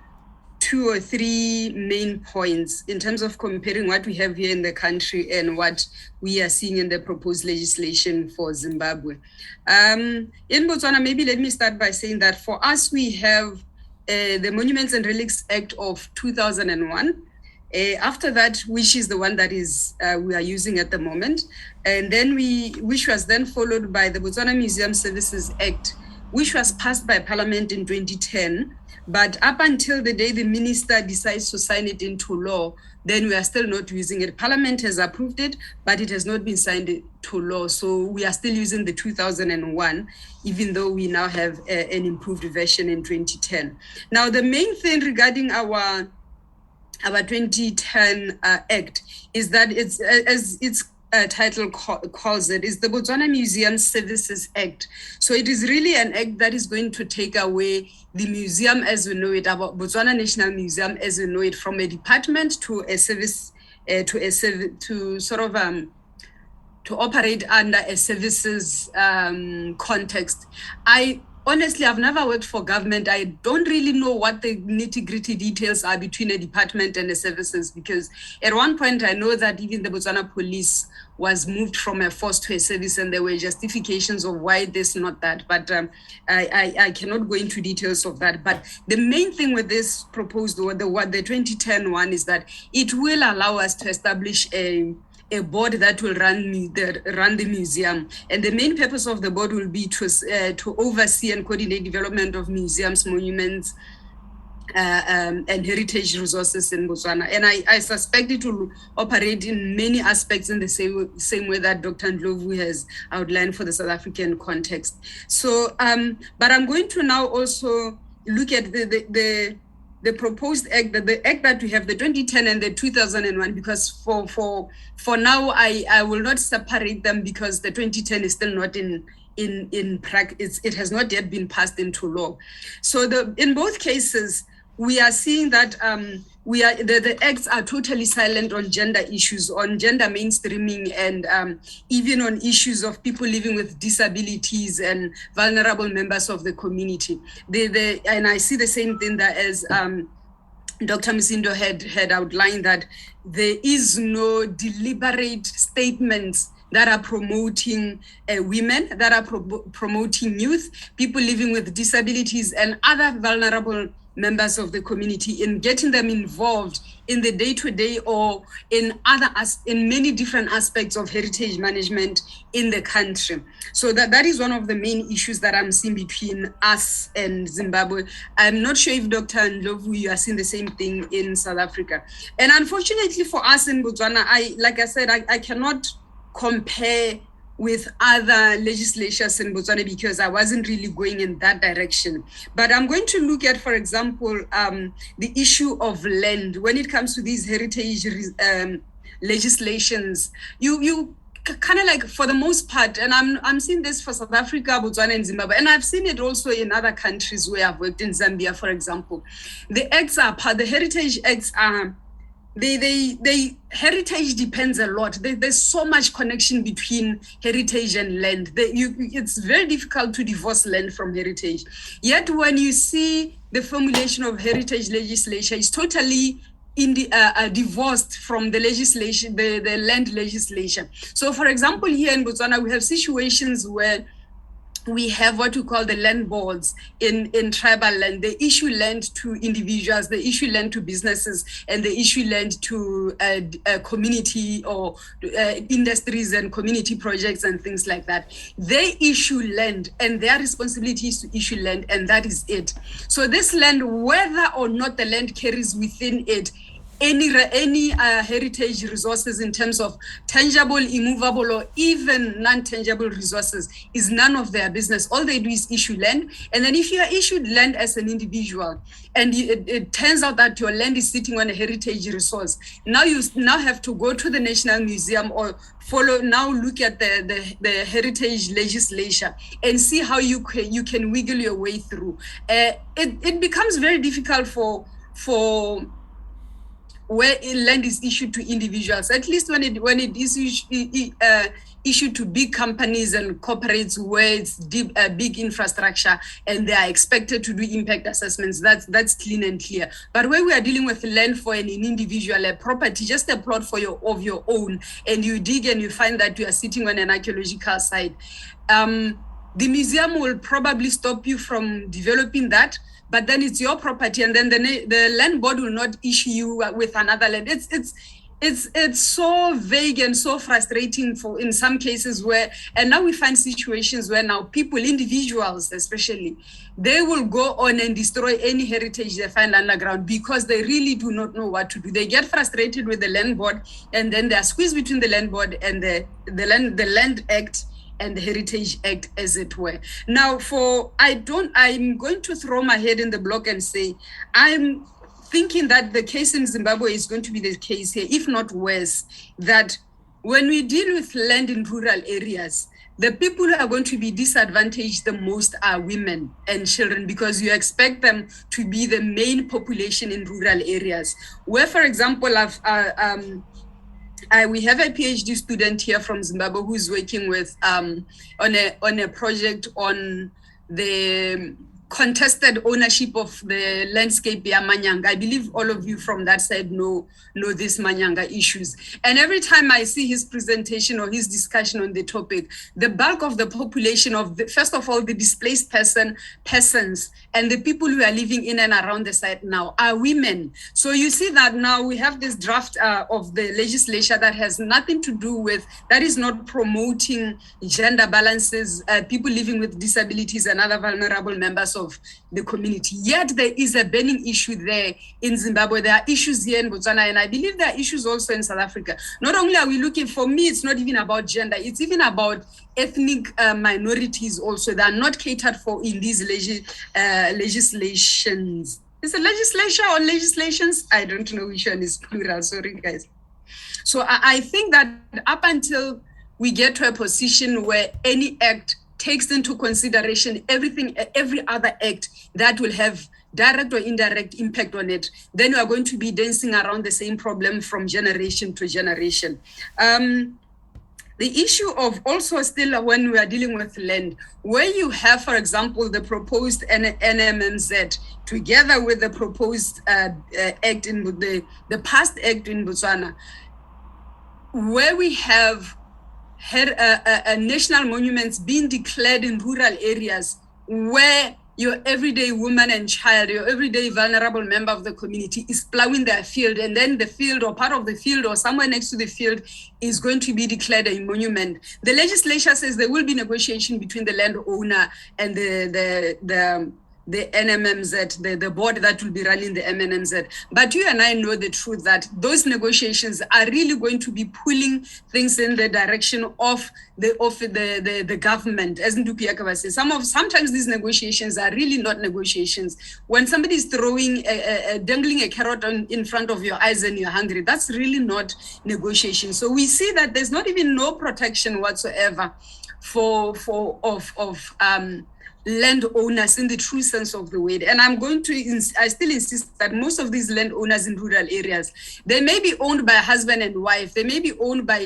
2 or 3 main points in terms of comparing what we have here in the country and what we are seeing in the proposed legislation for Zimbabwe. In Botswana, maybe let me start by saying that for us, we have the Monuments and Relics Act of 2001. After that, which is the one that is we are using at the moment, and then which was then followed by the Botswana Museum Services Act, which was passed by Parliament in 2010. But up until the day the minister decides to sign it into law, then we are still not using it. Parliament has approved it, but it has not been signed into law. So we are still using the 2001, even though we now have an improved version in 2010. Now, the main thing regarding our 2010 Act is that it's, as its title calls it, is the Botswana Museum Services Act. So it is really an act that is going to take away the museum as we know it, our Botswana National Museum as we know it, from a department to a service, to operate under a services context. Honestly, I've never worked for government. I don't really know what the nitty-gritty details are between a department and the services, because at one point I know that even the Botswana Police was moved from a force to a service, and there were justifications of why this, not that. But I cannot go into details of that. But the main thing with this proposed, the 2010 one, is that it will allow us to establish a board that will run the museum, and the main purpose of the board will be to oversee and coordinate development of museums, monuments, and heritage resources in Botswana. And I suspect it will operate in many aspects in the same way that Dr. Ndlovu has outlined for the South African context. So, but I'm going to now also look at the proposed act, the act that we have, the 2010 and the 2001, because for now I will not separate them, because the 2010 is still not in practice. It has not yet been passed into law. So in both cases, we are seeing that the acts are totally silent on gender issues, on gender mainstreaming, and even on issues of people living with disabilities and vulnerable members of the community. And I see the same thing that as Dr. Msindo had outlined, that there is no deliberate statements that are promoting women, that are promoting youth, people living with disabilities, and other vulnerable members of the community, in getting them involved in the day-to-day or in many different aspects of heritage management in the country. So that is one of the main issues that I'm seeing between us and Zimbabwe. I'm not sure if Dr. Ndlovu, you are seeing the same thing in South Africa. And unfortunately for us in Botswana, I cannot compare with other legislatures in Botswana, because I wasn't really going in that direction. But I'm going to look at, for example, the issue of land. When it comes to these heritage legislations, you kind of like, for the most part, and I'm seeing this for South Africa, Botswana, and Zimbabwe, and I've seen it also in other countries where I've worked, in Zambia, for example. The heritage acts are, heritage depends a lot. There's so much connection between heritage and land. It's very difficult to divorce land from heritage. Yet when you see the formulation of heritage legislation, it's totally divorced from the legislation, the land legislation. So, for example, here in Botswana, we have situations where we have what we call the land boards in tribal land. They issue land to individuals, they issue land to businesses, and they issue land to community or industries and community projects and things like that. They issue land, and their responsibility is to issue land, and that is it. So this land, whether or not the land carries within it any heritage resources in terms of tangible, immovable, or even non-tangible resources is none of their business. All they do is issue land. And then if you are issued land as an individual, and it turns out that your land is sitting on a heritage resource, now you have to go to the National Museum or look at the heritage legislature and see how you can wiggle your way through. It becomes very difficult for where land is issued to individuals, at least when it is issued to big companies and corporates where it's big infrastructure and they are expected to do impact assessments. That's clean and clear. But when we are dealing with land for an individual, a property, just a plot of your own, and you dig and you find that you are sitting on an archaeological site, the museum will probably stop you from developing that. But then it's your property, and then the land board will not issue you with another land. It's so vague and so frustrating in some cases and now we find situations where now people, individuals especially, they will go on and destroy any heritage they find underground because they really do not know what to do. They get frustrated with the land board, and then they are squeezed between the land board and the Land Act and the Heritage Act, as it were. Now, I'm going to throw my head in the block and say, I'm thinking that the case in Zimbabwe is going to be the case here, if not worse, that when we deal with land in rural areas, the people who are going to be disadvantaged the most are women and children, because you expect them to be the main population in rural areas. Where, for example, we have a PhD student here from Zimbabwe who's working with on a project on the contested ownership of the landscape Manyanga. I believe all of you from that side know these Manyanga issues. And every time I see his presentation or his discussion on the topic, the bulk of the population first of all, the displaced persons and the people who are living in and around the site now are women. So you see that now we have this draft of the legislature that has nothing to do with, that is not promoting gender balances, people living with disabilities and other vulnerable members of the community. Yet there is a burning issue there in Zimbabwe. There are issues here in Botswana, and I believe there are issues also in South Africa. Not only are we looking, for me, it's not even about gender, it's even about ethnic minorities also that are not catered for in these legislations. Is it legislature or legislations? I don't know which one is plural, sorry guys. So I think that up until we get to a position where any act takes into consideration every other act that will have direct or indirect impact on it, then we are going to be dancing around the same problem from generation to generation. The issue of also still when we are dealing with land, where you have, for example, the proposed NMMZ together with the proposed act in the past act in Botswana, where we have had national monuments being declared in rural areas where your everyday woman and child, your everyday vulnerable member of the community is plowing their field, and then the field or part of the field or somewhere next to the field is going to be declared a monument. The legislature says there will be negotiation between the landowner and the NMMZ, the board that will be running the NMMZ. But you and I know the truth that those negotiations are really going to be pulling things in the direction of the government. As Ndupi Yakaba says, sometimes these negotiations are really not negotiations. When somebody is throwing, dangling a carrot in front of your eyes and you're hungry, that's really not negotiation. So we see that there's not even no protection whatsoever of landowners in the true sense of the word. And I still insist that most of these landowners in rural areas, they may be owned by husband and wife, they may be owned by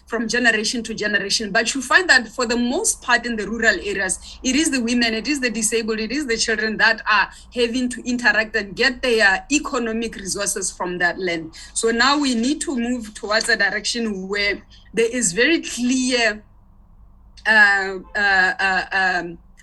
from generation to generation, but you find that for the most part in the rural areas, it is the women, it is the disabled, it is the children that are having to interact and get their economic resources from that land. So now we need to move towards a direction where there is very clear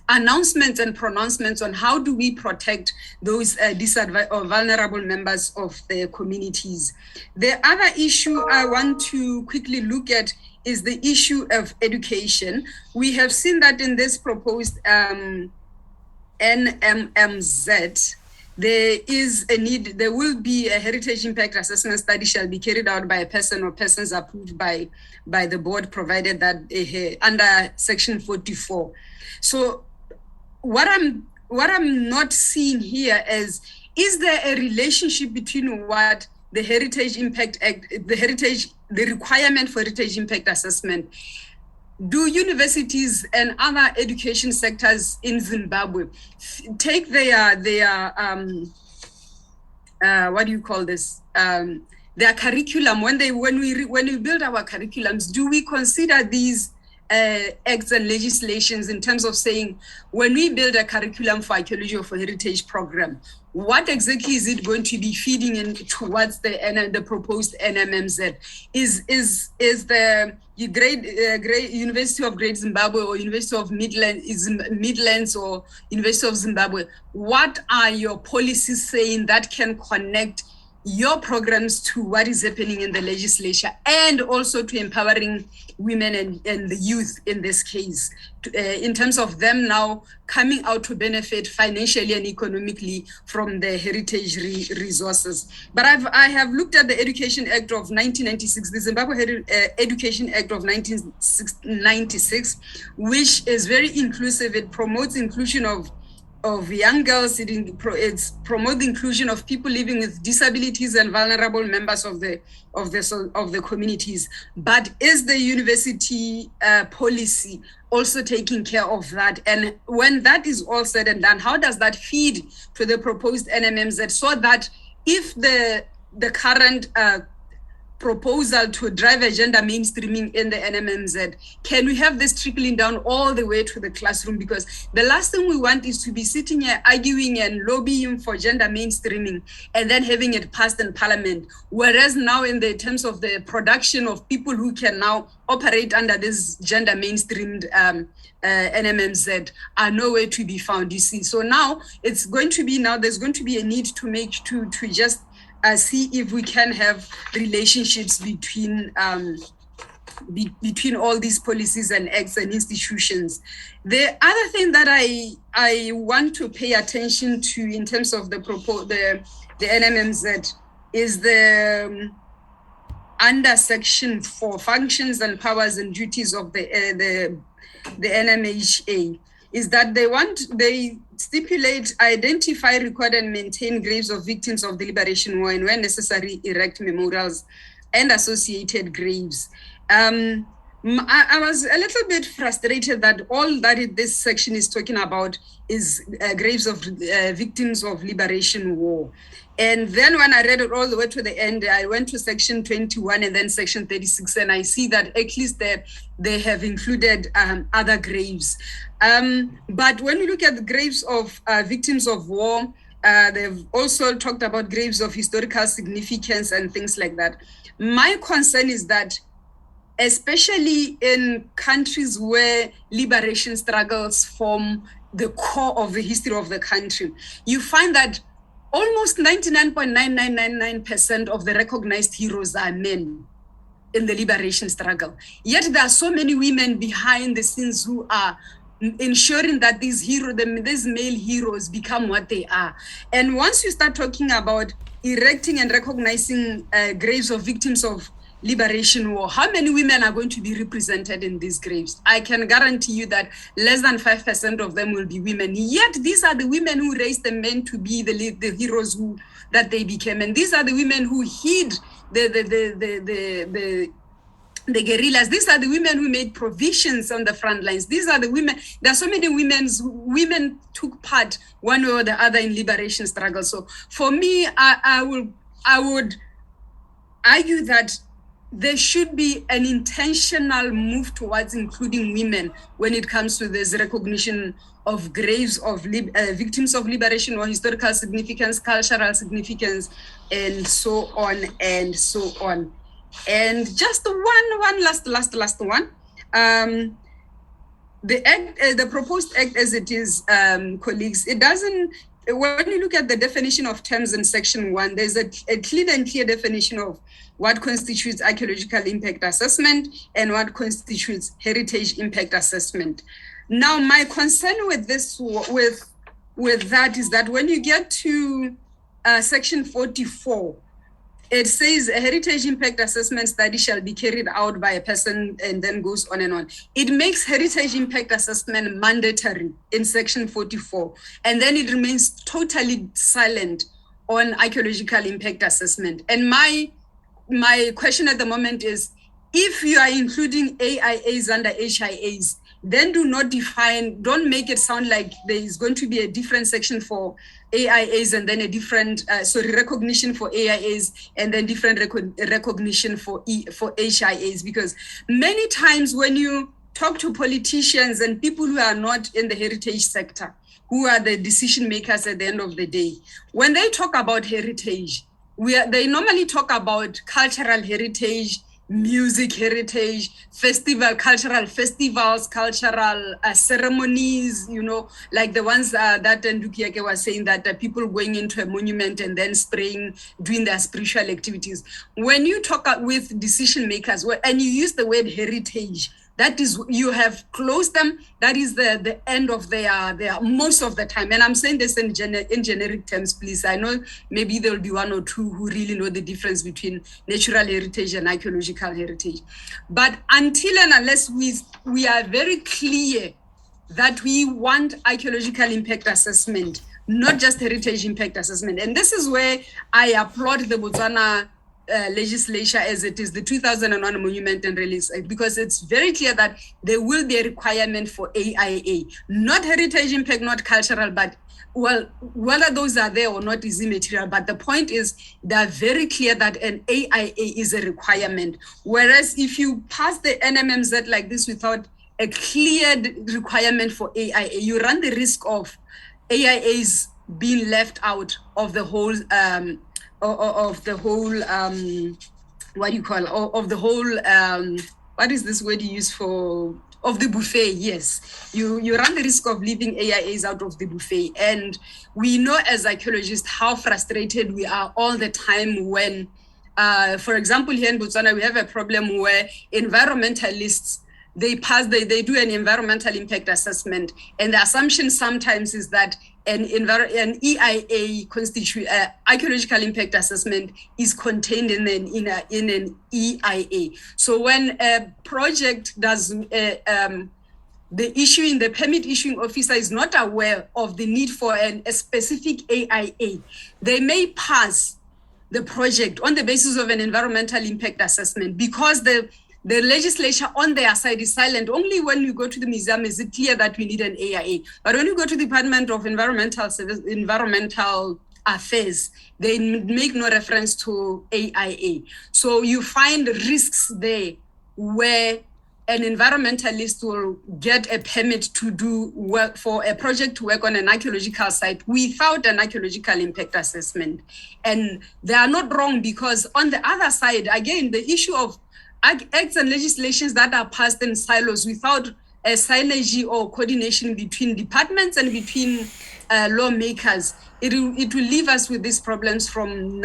announcements and pronouncements on how do we protect those or vulnerable members of the communities. The other issue I want to quickly look at is the issue of education. We have seen that in this proposed NMMZ, there is a need, there will be a heritage impact assessment study shall be carried out by a person or persons approved by the board, provided that under section 44. So what I'm not seeing here is there a relationship between what the Heritage Impact Act, the requirement for heritage impact assessment? Do universities and other education sectors in Zimbabwe take their what do you call this? Their curriculum, when we build our curriculums, do we consider these acts and legislations in terms of saying, when we build a curriculum for archaeology or for heritage program, what exactly is it going to be feeding in towards the proposed NMMZ? Is the Great University of Great Zimbabwe or University of Midlands or University of Zimbabwe, what are your policies saying that can connect your programs to what is happening in the legislature, and also to empowering women and the youth in this case, in terms of them now coming out to benefit financially and economically from the heritage resources. But I have looked at the Education Act of 1996, the Zimbabwe Education Act of 1996, which is very inclusive. It promotes inclusion of young girls. It's promote the inclusion of people living with disabilities and vulnerable members of the communities. But is the university policy also taking care of that? And when that is all said and done, how does that feed to the proposed NMMZ, so that if the current proposal to drive agenda mainstreaming in the NMMZ, can we have this trickling down all the way to the classroom? Because the last thing we want is to be sitting here arguing and lobbying for gender mainstreaming and then having it passed in parliament, whereas now in the terms of the production of people who can now operate under this gender mainstreamed NMMZ are nowhere to be found, you see. So now there's going to be a need to just see if we can have relationships between all these policies and acts and institutions. The other thing that I want to pay attention to in terms of the NMMZ is the under section 4, functions and powers and duties of the NMHA, is that they stipulate, identify, record, and maintain graves of victims of the Liberation War, and when necessary, erect memorials and associated graves. I was a little bit frustrated that all that this section is talking about is graves of victims of Liberation War. And then when I read it all the way to the end, I went to section 21 and then section 36, and I see that at least they have included other graves. But when you look at the graves of victims of war, they've also talked about graves of historical significance and things like that. My concern is that, especially in countries where liberation struggles form the core of the history of the country, you find that almost 99.9999% of the recognized heroes are men in the liberation struggle. Yet there are so many women behind the scenes who are ensuring that these male heroes become what they are. And once you start talking about erecting and recognizing graves of victims of Liberation War, how many women are going to be represented in these graves? I can guarantee you that less than 5% of them will be women. Yet these are the women who raised the men to be the heroes that they became. And these are the women who hid the guerrillas. These are the women who made provisions on the front lines. These are the women. There are so many women took part one way or the other in liberation struggle. So for me, I would argue that there should be an intentional move towards including women when it comes to this recognition of graves of victims of liberation or historical significance, cultural significance, and so on and so on. And just one last one. The proposed act as it is, colleagues, it doesn't, when you look at the definition of terms in section 1, there's a clear definition of what constitutes archaeological impact assessment and what constitutes heritage impact assessment. Now, my concern with this, with with that is that when you get to section 44, it says a heritage impact assessment study shall be carried out by a person, and then goes on and on. It makes heritage impact assessment mandatory in section 44, and then it remains totally silent on archaeological impact assessment. And my question at the moment is, if you are including AIAs under HIAs, then don't make it sound like there is going to be a different section for AIAs and then a different, recognition for AIAs and then different recognition for HIAs. Because many times when you talk to politicians and people who are not in the heritage sector, who are the decision makers at the end of the day, when they talk about heritage, they normally talk about cultural heritage, music heritage, cultural festivals, cultural ceremonies, like the ones that Ndukiake was saying, that people going into a monument and then doing their spiritual activities. When you talk with decision makers and you use the word heritage, that is, you have closed them. That is the end of their most of the time. And I'm saying this in generic terms, please. I know maybe there will be one or two who really know the difference between natural heritage and archaeological heritage. But until and unless we are very clear that we want archaeological impact assessment, not just heritage impact assessment. And this is where I applaud the Botswana legislature as it is, the 2001 Monument and Relics Act, because it's very clear that there will be a requirement for AIA, not heritage impact, not cultural, but whether those are there or not is immaterial. But the point is, they're very clear that an AIA is a requirement. Whereas if you pass the NMMZ like this without a clear requirement for AIA, you run the risk of AIAs being left out of the whole what is this word you use for, of the buffet? Yes, you run the risk of leaving AIAs out of the buffet. And we know as archaeologists how frustrated we are all the time when, for example, here in Botswana, we have a problem where environmentalists, they do an environmental impact assessment, and the assumption sometimes is that an EIA archaeological impact assessment is contained in an EIA. So when a project does the permit issuing officer is not aware of the need for a specific AIA, they may pass the project on the basis of an environmental impact assessment, because the legislature on their side is silent. Only when you go to the museum is it clear that we need an AIA. But when you go to the Department of Environmental Affairs, they make no reference to AIA. So you find risks there where an environmentalist will get a permit to do work for a project to work on an archaeological site without an archaeological impact assessment. And they are not wrong, because on the other side, again, the issue of acts and legislations that are passed in silos without a synergy or coordination between departments and between lawmakers, it will leave us with these problems from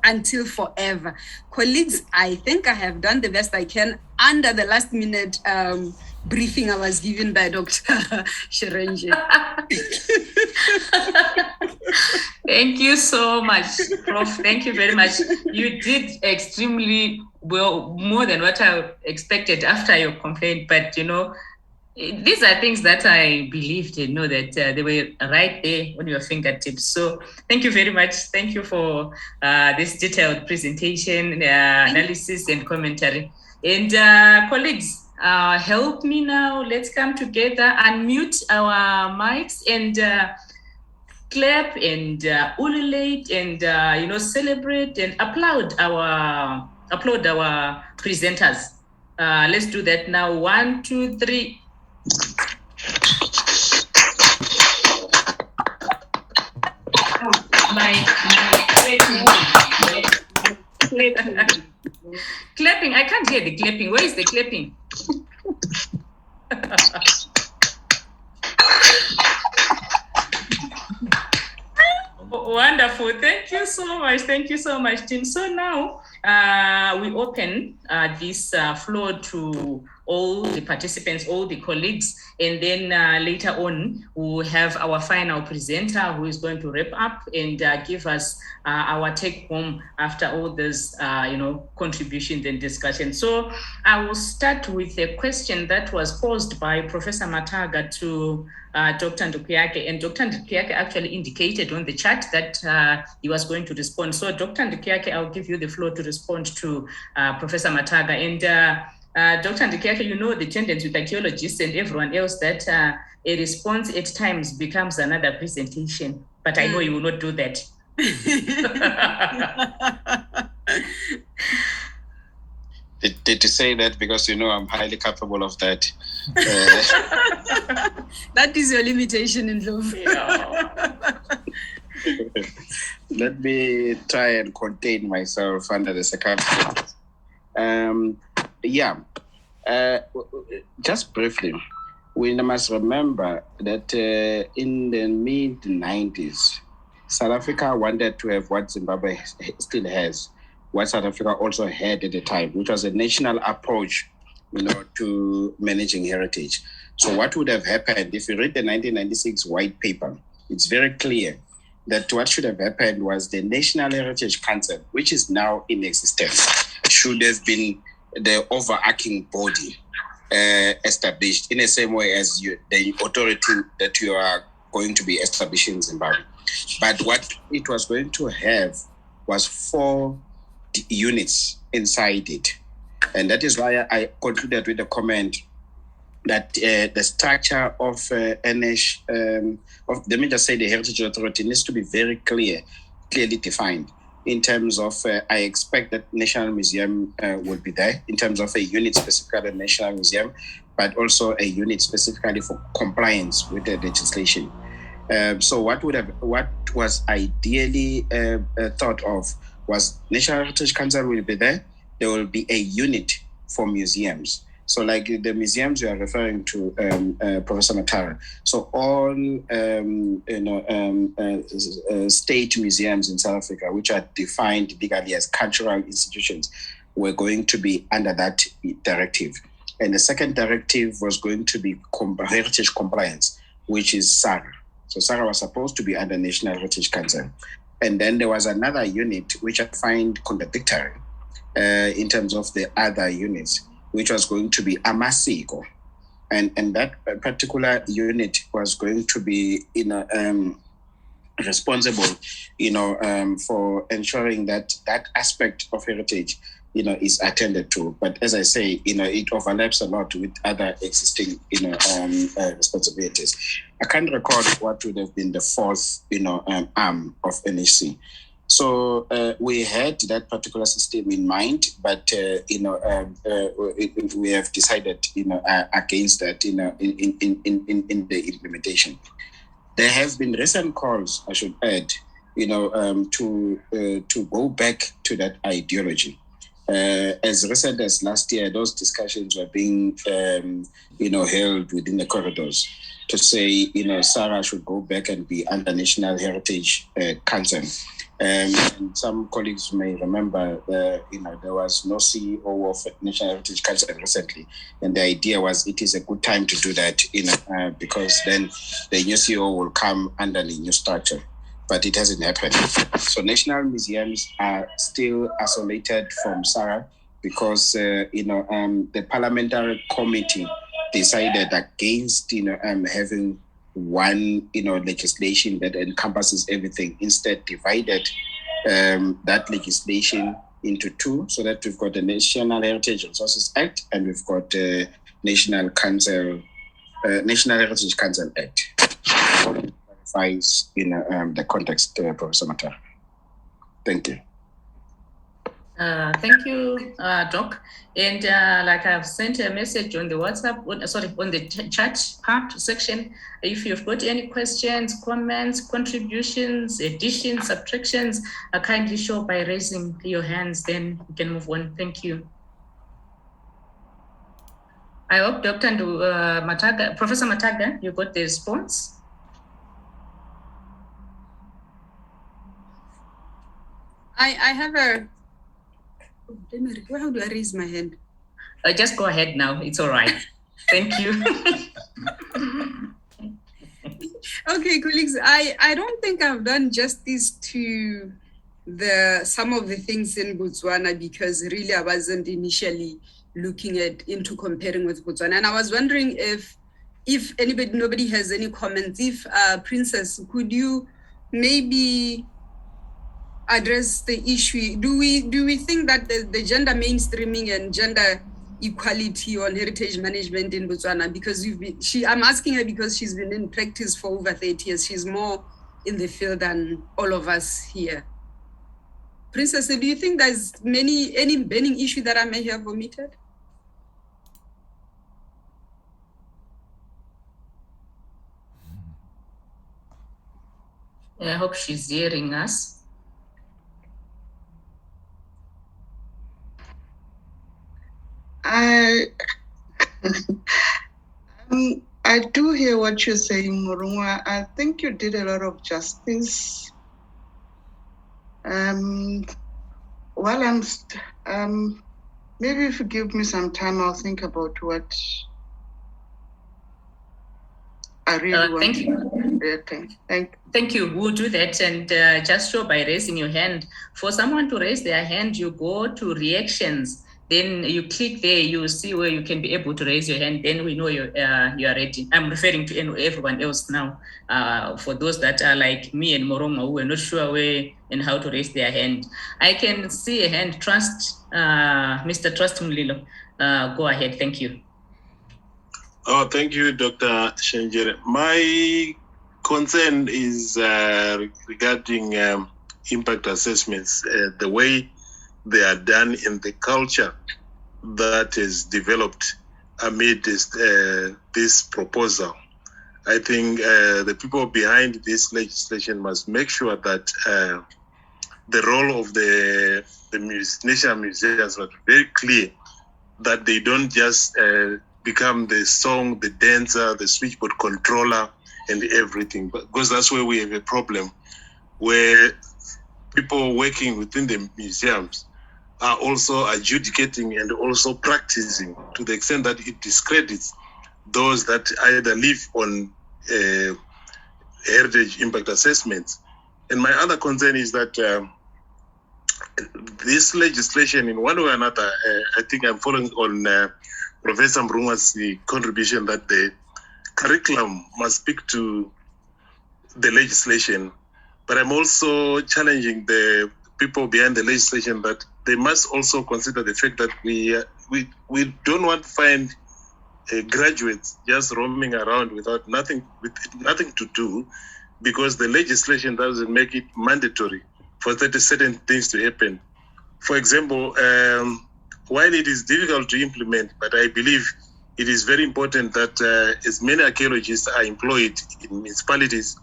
until forever. Colleagues, I think I have done the best I can under the last minute briefing I was given by Dr. Sherenje. Thank you so much, Prof. Thank you very much. You did extremely well, more than what I expected after your complaint. But, these are things that I believed, that they were right there on your fingertips. So thank you very much. Thank you for this detailed presentation, analysis, and commentary. And colleagues, help me now. Let's come together, unmute our mics, and clap and ululate and celebrate and applaud our presenters. Let's do that now. 1, 2, 3. Clapping. I can't hear the clapping. Where is the clapping? Wonderful. Thank you so much. Thank you so much, team. So now we open this floor to all the participants, all the colleagues, and then later on we'll have our final presenter who is going to wrap up and give us our take home after all those contributions and discussion. So I will start with a question that was posed by Professor Mataga to Dr. Ndukuyake, and Dr. Ndukuyake actually indicated on the chat that he was going to respond. So Dr. Ndukuyake, I'll give you the floor to respond to Professor Mataga. And Dr. Ndukuyake, you know the tendency with archaeologists and everyone else that a response at times becomes another presentation, but I know you will not do that. Did you say that because I'm highly capable of that? That is your limitation in love. Let me try and contain myself under the circumstances. Just briefly, we must remember that in the mid-90s, South Africa wanted to have what Zimbabwe still has, what South Africa also had at the time, which was a national approach, to managing heritage. So what would have happened if you read the 1996 white paper? It's very clear that what should have happened was the National Heritage Council, which is now in existence, should have been the overarching body established in the same way as the authority that you are going to be establishing in Zimbabwe. But what it was going to have was 4 units inside it. And that is why I concluded with the comment that the structure of let me just say the Heritage Authority needs to be very clearly defined in terms of, I expect that National Museum will be there in terms of a unit specifically at National Museum, but also a unit specifically for compliance with the legislation. So what was ideally thought of was National Heritage Council will be there. There will be a unit for museums. So like the museums you are referring to, Professor Matara. So all state museums in South Africa, which are defined legally as cultural institutions, were going to be under that directive. And the second directive was going to be heritage compliance, which is SARA. So SARA was supposed to be under National Heritage Council. And then there was another unit, which I find contradictory in terms of the other units, which was going to be Amasiko. And that particular unit was going to be responsible, for ensuring that aspect of heritage, is attended to. But as I say, it overlaps a lot with other existing, responsibilities. I can't recall what would have been the 4th, arm of NHC. So we had that particular system in mind, but we have decided, against that, in the implementation. There have been recent calls, I should add, to go back to that ideology. As recent as last year, those discussions were being, held within the corridors to say, SARA should go back and be under National Heritage Council. And some colleagues may remember, there was no CEO of National Heritage Council recently, and the idea was it is a good time to do that, because then the new CEO will come under the new structure. But it hasn't happened. So national museums are still isolated from SARA because the parliamentary committee decided against having one legislation that encompasses everything. Instead, divided that legislation into 2, so that we've got the National Heritage Resources Act and we've got the National Heritage Council Act. The context, Professor Matara. Thank you. Thank you, Doc. And like I've sent a message on the WhatsApp, on the chat part section, if you've got any questions, comments, contributions, additions, subtractions, kindly show by raising your hands, then we can move on. Thank you. I hope Dr. Mataga, Professor Mataga, you got the response? I have a, how do I raise my hand? Just go ahead now. It's all right. Thank you. Okay, colleagues, I don't think I've done justice to some of the things in Botswana, because really I wasn't initially looking into comparing with Botswana. And I was wondering if nobody has any comments, if Princess, could you maybe address the issue? Do we think that the gender mainstreaming and gender equality on heritage management in Botswana, because I'm asking her because she's been in practice for over 30 years. She's more in the field than all of us here. Princess, do you think there's any burning issue that I may have omitted? I hope she's hearing us. I do hear what you're saying, Murungwa. I think you did a lot of justice. While maybe if you give me some time, I'll think about what I really want. Thank you. Okay. Thank you. We'll do that, and just show by raising your hand. For someone to raise their hand, you go to reactions. Then you click there, you see where you can be able to raise your hand. Then we know you are ready. I'm referring to everyone else now. For those that are like me and Moronga, who are not sure where and how to raise their hand. I can see a hand. Mr. Trust Mulilo. Go ahead. Thank you. Oh, thank you, Dr. Shenjere. My concern is regarding impact assessments, the way they are done in the culture that is developed amid this proposal. I think the people behind this legislation must make sure that the role of the national museums are very clear, that they don't just become the song, the dancer, the switchboard controller, and everything. Because that's where we have a problem, where people working within the museums are also adjudicating and also practicing to the extent that it discredits those that either live on heritage impact assessments. And my other concern is that this legislation, in one way or another, I think I'm following on Professor Mrungwa's contribution that the curriculum must speak to the legislation, but I'm also challenging the people behind the legislation that they must also consider the fact that we don't want to find graduates just roaming around with nothing to do, because the legislation doesn't make it mandatory for certain things to happen. For example, while it is difficult to implement, but I believe it is very important that as many archaeologists are employed in municipalities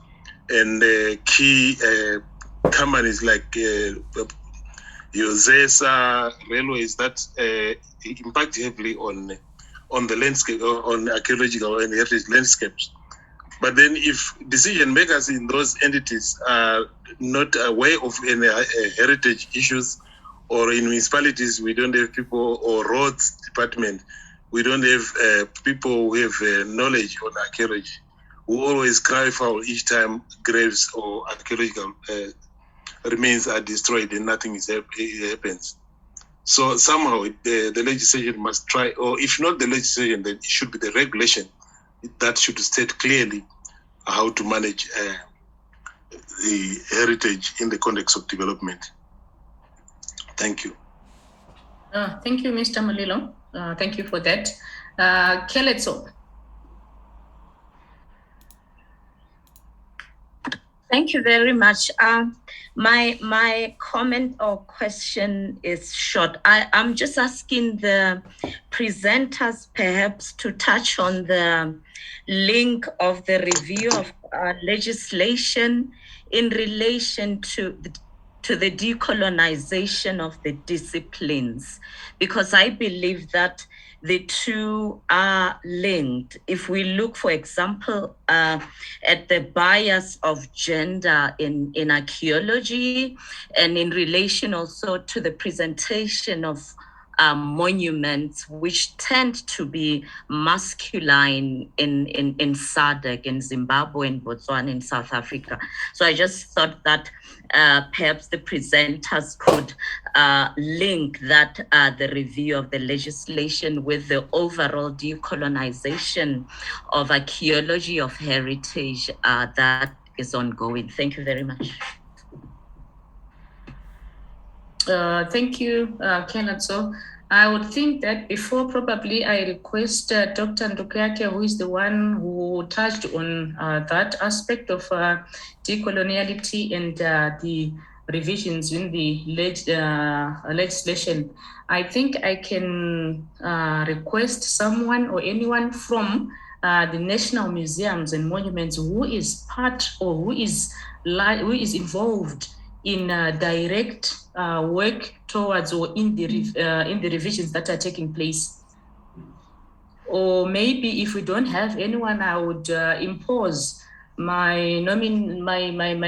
and key companies like ZESA, railways, that impact heavily on the landscape, on archaeological and heritage landscapes. But then if decision makers in those entities are not aware of any heritage issues, or in municipalities we don't have people, or roads department, we don't have people who have knowledge on archaeology, who always cry foul each time graves or archaeological remains are destroyed and nothing happens. So somehow the legislation must try, or if not the legislation, then it should be the regulation that should state clearly how to manage the heritage in the context of development. Thank you. Thank you, Mr. Mulilo. Thank you for that. Keletso. Thank you very much. My comment or question is short. I'm just asking the presenters perhaps to touch on the link of the review of legislation in relation to the decolonization of the disciplines, because I believe that the two are linked. If we look, for example, at the bias of gender in archaeology, and in relation also to the presentation of monuments which tend to be masculine in SADC, in Zimbabwe, in Botswana, in South Africa. So I just thought that perhaps the presenters could link that the review of the legislation with the overall decolonization of archaeology of heritage that is ongoing. Thank you very much. Thank you, Kenneth. So I would think that before probably I request Dr. Ndukuyake, who is the one who touched on that aspect of decoloniality and the revisions in the legislation. I think I can request someone or anyone from the National Museums and Monuments who is part or who is involved in direct work towards or in the revisions that are taking place. Or maybe if we don't have anyone, I would impose my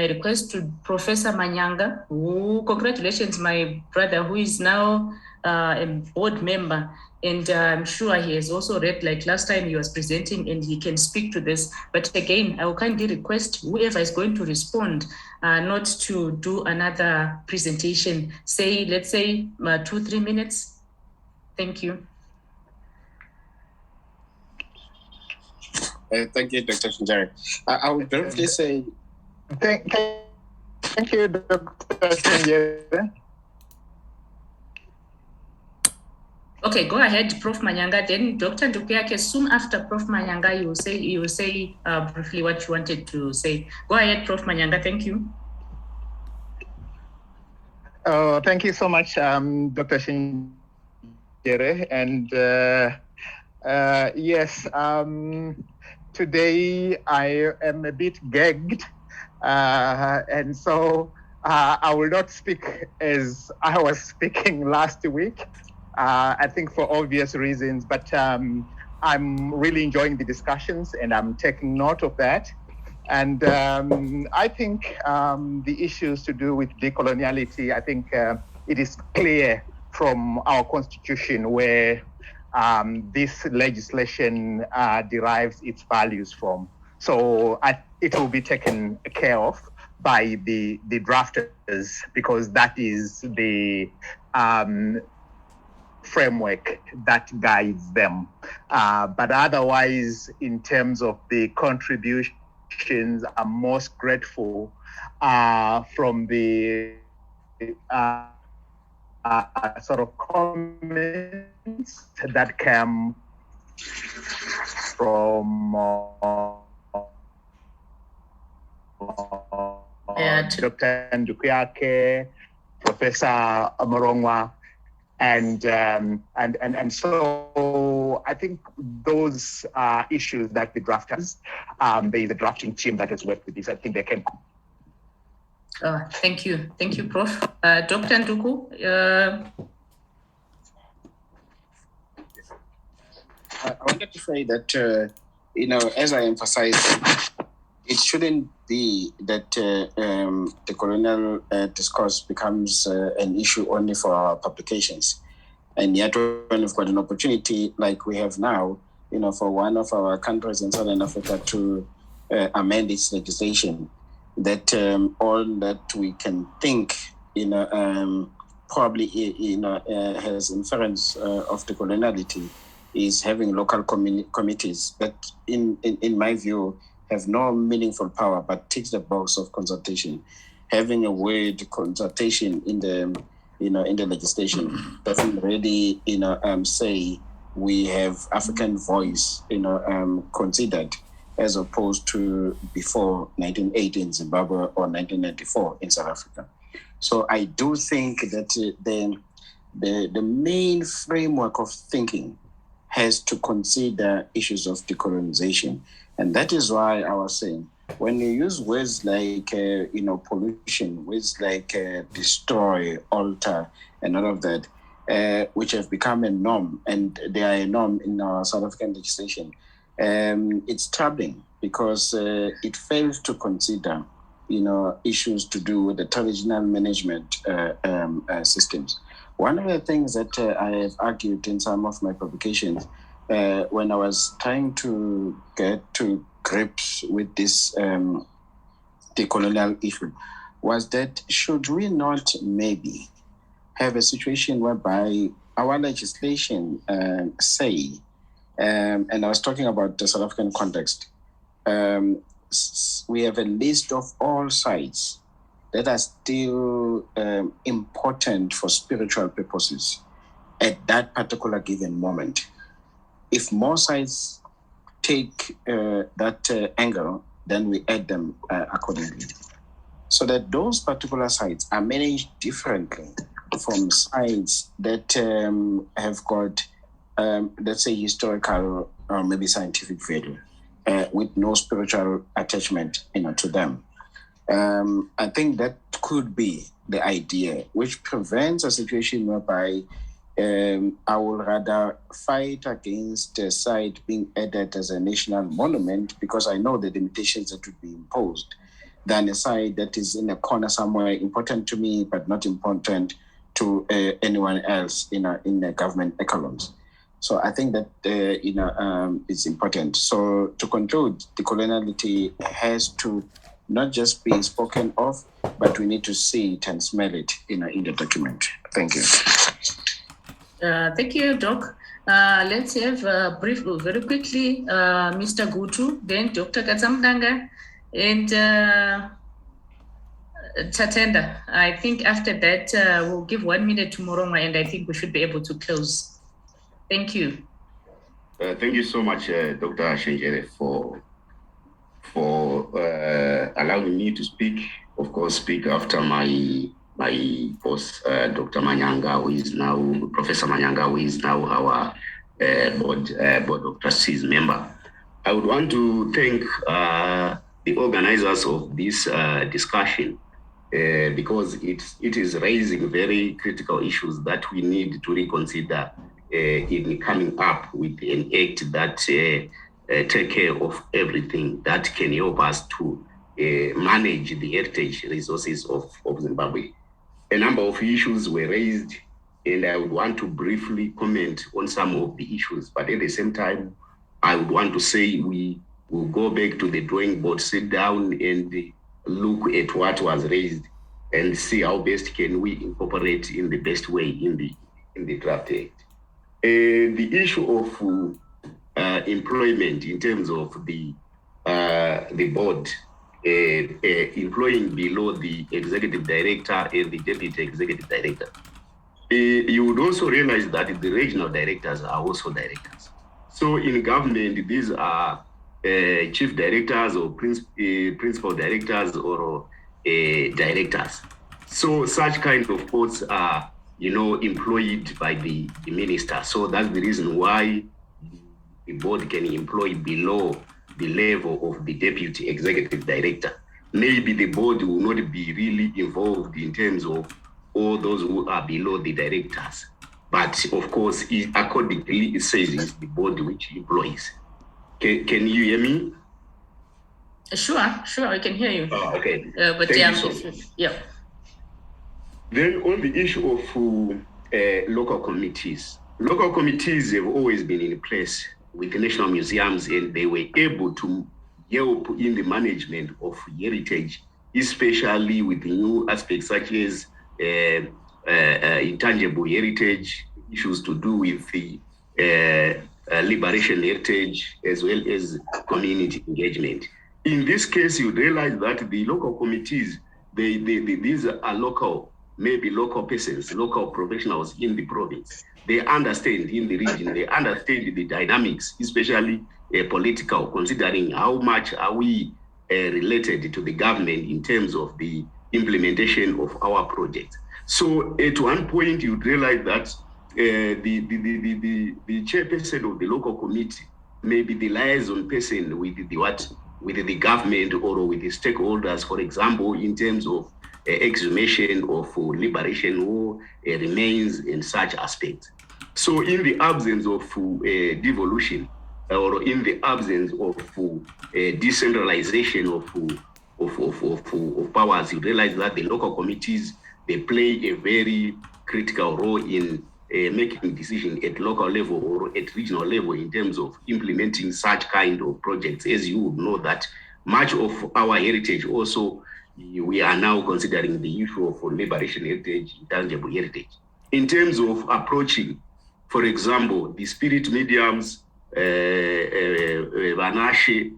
request to Professor Manyanga, who, congratulations, my brother, who is now a board member. And I'm sure he has also read, like last time he was presenting, and he can speak to this. But again, I will kindly request whoever is going to respond not to do another presentation, say, let's say 2-3 minutes. Thank you. Thank you, Dr. Shinjari. I would briefly say... Thank you, Dr. Shinjari. Okay, go ahead, Prof. Manyanga. Then Dr. Ndukuyake, soon after Prof. Manyanga, you will say briefly what you wanted to say. Go ahead, Prof. Manyanga. Thank you. Thank you so much, Dr. Shinjari. And yes, today I am a bit gagged, and so I will not speak as I was speaking last week. I think for obvious reasons, but I'm really enjoying the discussions and I'm taking note of that. And I think the issues to do with decoloniality, I think it is clear from our constitution where this legislation derives its values from. So it will be taken care of by the drafters because that is the framework that guides them. But otherwise, in terms of the contributions, I'm most grateful from the sort of comments that came from Dr. Ndukuyake, Professor Morongwa, and so I think those issues that the drafters, the drafting team that has worked with this, I think they can. Thank you, Prof. Dr. Nduku. I wanted to say that as I emphasized, it shouldn't be that the colonial discourse becomes an issue only for our publications. And yet when we've got an opportunity like we have now, for one of our countries in Southern Africa to amend its legislation, that all that we can think, probably, has inference of the coloniality is having local committees that, in my view, have no meaningful power but ticks the box of consultation. Having a word consultation in the legislation doesn't really say we have African voice considered, as opposed to before 1980 in Zimbabwe or 1994 in South Africa. So I do think that the main framework of thinking has to consider issues of decolonization. And that is why I was saying, when you use words like, pollution, words like destroy, alter, and all of that, which have become a norm, and they are a norm in our South African legislation, it's troubling because it fails to consider, issues to do with the traditional management systems. One of the things that I have argued in some of my publications when I was trying to get to grips with this decolonial issue was that should we not maybe have a situation whereby our legislation say, and I was talking about the South African context, we have a list of all sites that are still important for spiritual purposes at that particular given moment. If more sites take that angle, then we add them accordingly. So that those particular sites are managed differently from sites that have got, let's say, historical or maybe scientific value with no spiritual attachment, to them. I think that could be the idea, which prevents a situation whereby I would rather fight against a site being added as a national monument because I know the limitations that would be imposed, than a site that is in a corner somewhere, important to me but not important to anyone else in the government echelons. So I think that it's important. So to conclude, decoloniality has to not just be spoken of, but we need to see it and smell it in the document. Thank you. Thank you, Doc. Let's have a brief, very quickly, Mr. Gutu, then Dr. Katsamdanga, and Tatenda. I think after that, we'll give 1 minute to Moroma, and I think we should be able to close. Thank you. Thank you so much, Dr. Shenjere, for allowing me to speak. Of course, speak after my boss, Dr. Manyanga, who is now Professor Manyanga, who is now our board of trustees member. I would want to thank the organizers of this discussion because it is raising very critical issues that we need to reconsider in coming up with an act that take care of everything that can help us to manage the heritage resources of Zimbabwe. A number of issues were raised, and I would want to briefly comment on some of the issues, but at the same time, I would want to say we will go back to the drawing board, sit down and look at what was raised and see how best can we incorporate in the best way in the draft act. The issue of employment in terms of the board, employing below the executive director and the deputy executive director. You would also realize that the regional directors are also directors. So in government, these are chief directors or principal directors or directors. So such kind of posts are, employed by the minister. So that's the reason why the board can employ below the level of the deputy executive director. Maybe the board will not be really involved in terms of all those who are below the directors. But of course, accordingly, it says it's the board which employs. Can you hear me? Sure, I can hear you. Oh, okay. But yeah. Then on the issue of local committees have always been in place with the national museums, and they were able to help in the management of heritage, especially with the new aspects such as intangible heritage, issues to do with the liberation heritage, as well as community engagement. In this case, you realize that the local committees, these are local, maybe local persons, local professionals in the province. They understand in the region, they understand the dynamics, especially political, considering how much are we related to the government in terms of the implementation of our project. So at one point, you realize that the chairperson of the local committee may be the liaison person with the government or with the stakeholders, for example, in terms of exhumation of liberation war remains and such aspects. So in the absence of devolution, or in the absence of decentralization of powers, you realize that the local committees, they play a very critical role in making decisions at local level or at regional level in terms of implementing such kind of projects. As you would know that much of our heritage also, we are now considering the issue of liberation heritage, intangible heritage. In terms of approaching, for example, the spirit mediums, Banashe,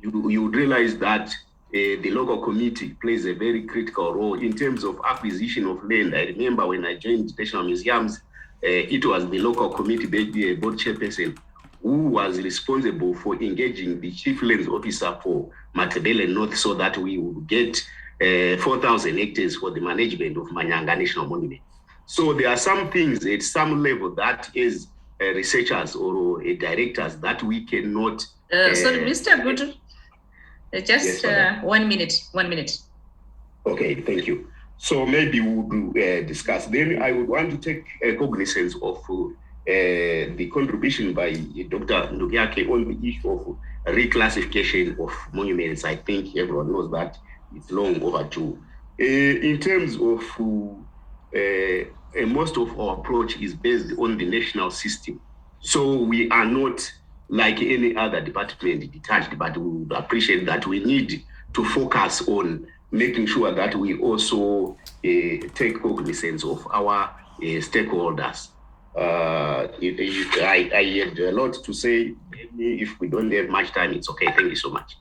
you would realize that the local community plays a very critical role in terms of acquisition of land. I remember when I joined National Museums, it was the local community board chairperson who was responsible for engaging the chief lands officer for Matabele North so that we would get 4,000 hectares for the management of Manyanga National Monument. So there are some things at some level that is researchers or directors that we cannot... Sorry, Mr. Gutu, just yes, 1 minute. Okay, thank you. So maybe we'll discuss. Then I would want to take cognizance of the contribution by Dr. Ndugiake on the issue of reclassification of monuments. I think everyone knows that it's long overdue. In terms of most of our approach is based on the national system. So we are not like any other department detached, but we would appreciate that we need to focus on making sure that we also take cognizance of our stakeholders. I had a lot to say. If we don't have much time, it's okay. Thank you so much.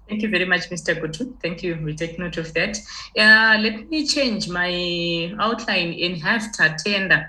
Thank you very much, Mr. Gutu. Thank you. We take note of that. Let me change my outline and have Tatenda.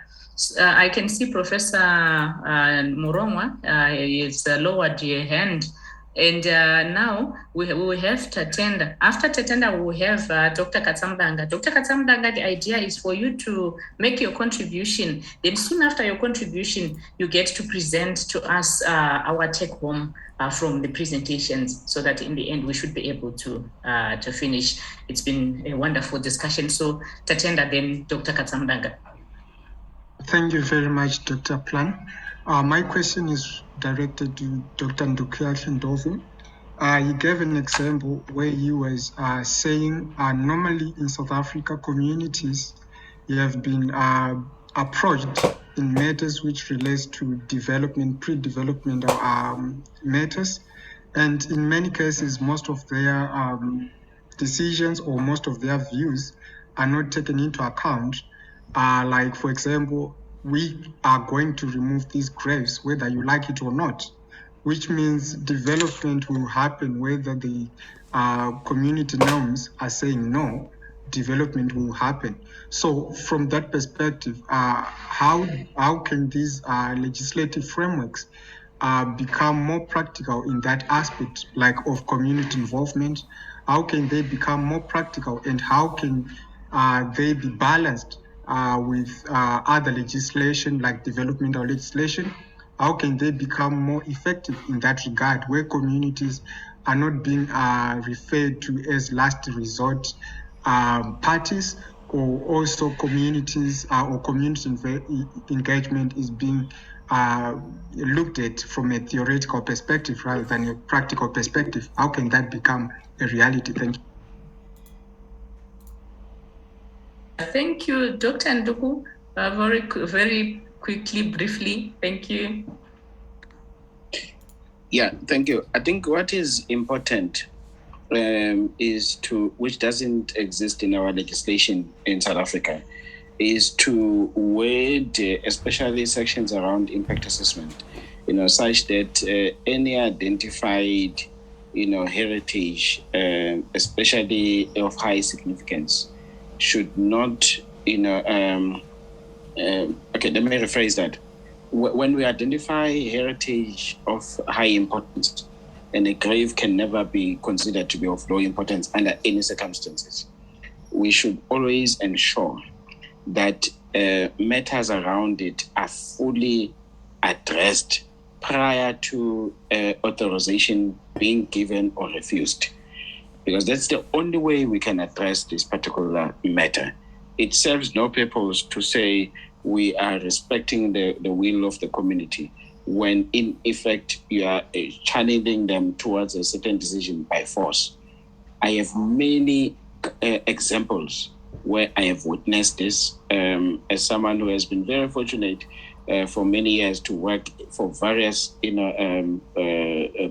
I can see Professor Murongwa is lowered your hand. And now we will have Tatenda. After Tatenda, we will have Dr. Katsamdanga. Dr. Katsamdanga, the idea is for you to make your contribution. Then soon after your contribution, you get to present to us our take home from the presentations, so that in the end, we should be able to finish. It's been a wonderful discussion. So Tatenda, then Dr. Katsamdanga. Thank you very much, Dr. Plan. My question is directed to Dr. Ndugiake Ndlovu. He gave an example where he was saying normally in South Africa, communities have been approached in matters which relates to development, pre-developmental matters. And in many cases, most of their decisions or most of their views are not taken into account. Like, for example, we are going to remove these graves, whether you like it or not, which means development will happen whether the community norms are saying no, development will happen. So from that perspective, how can these legislative frameworks become more practical in that aspect, like of community involvement? How can they become more practical, and how can they be balanced with other legislation like developmental legislation? How can they become more effective in that regard, where communities are not being referred to as last resort parties, or also communities or community engagement is being looked at from a theoretical perspective rather than a practical perspective? How can that become a reality? Thank you. Thank you, Dr. Nduku. Very quickly, briefly, thank you. Yeah, thank you. I think what is important is to, which doesn't exist in our legislation in South Africa, is to word, especially sections around impact assessment, such that any identified, heritage, especially of high significance, should not, okay, let me rephrase that. When we identify heritage of high importance, and a grave can never be considered to be of low importance under any circumstances, we should always ensure that matters around it are fully addressed prior to authorization being given or refused, because that's the only way we can address this particular matter. It serves no purpose to say we are respecting the will of the community when in effect you are channeling them towards a certain decision by force. I have many examples where I have witnessed this as someone who has been very fortunate for many years to work for various,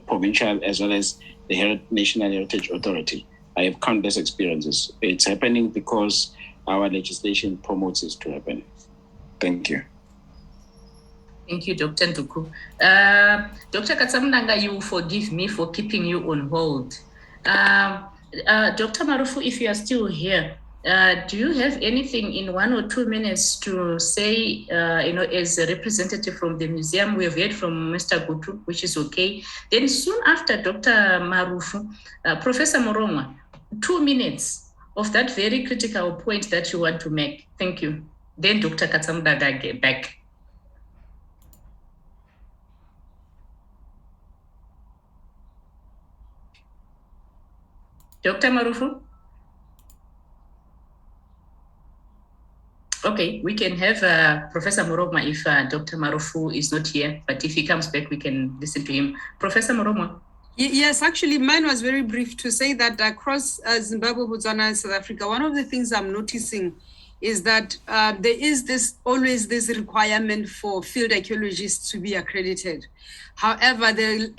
provincial as well as the National Heritage Authority. I have countless experiences. It's happening because our legislation promotes it to happen. Thank you. Thank you, Dr. Nduku. Dr. Katsamdanga, you forgive me for keeping you on hold. Dr. Marufu, if you are still here, do you have anything in 1 or 2 minutes to say, as a representative from the museum? We have heard from Mr. Gutu, which is okay. Then soon after Dr. Marufu, Professor Morongwa, 2 minutes of that very critical point that you want to make. Thank you. Then Dr. Katsamdanga get back. Dr. Marufu? Okay, we can have Professor Morongwa if Dr. Marufu is not here, but if he comes back, we can listen to him. Professor Morongwa? Yes, actually, mine was very brief to say that across Zimbabwe, Botswana, and South Africa, one of the things I'm noticing is that there is always this requirement for field archaeologists to be accredited. However, the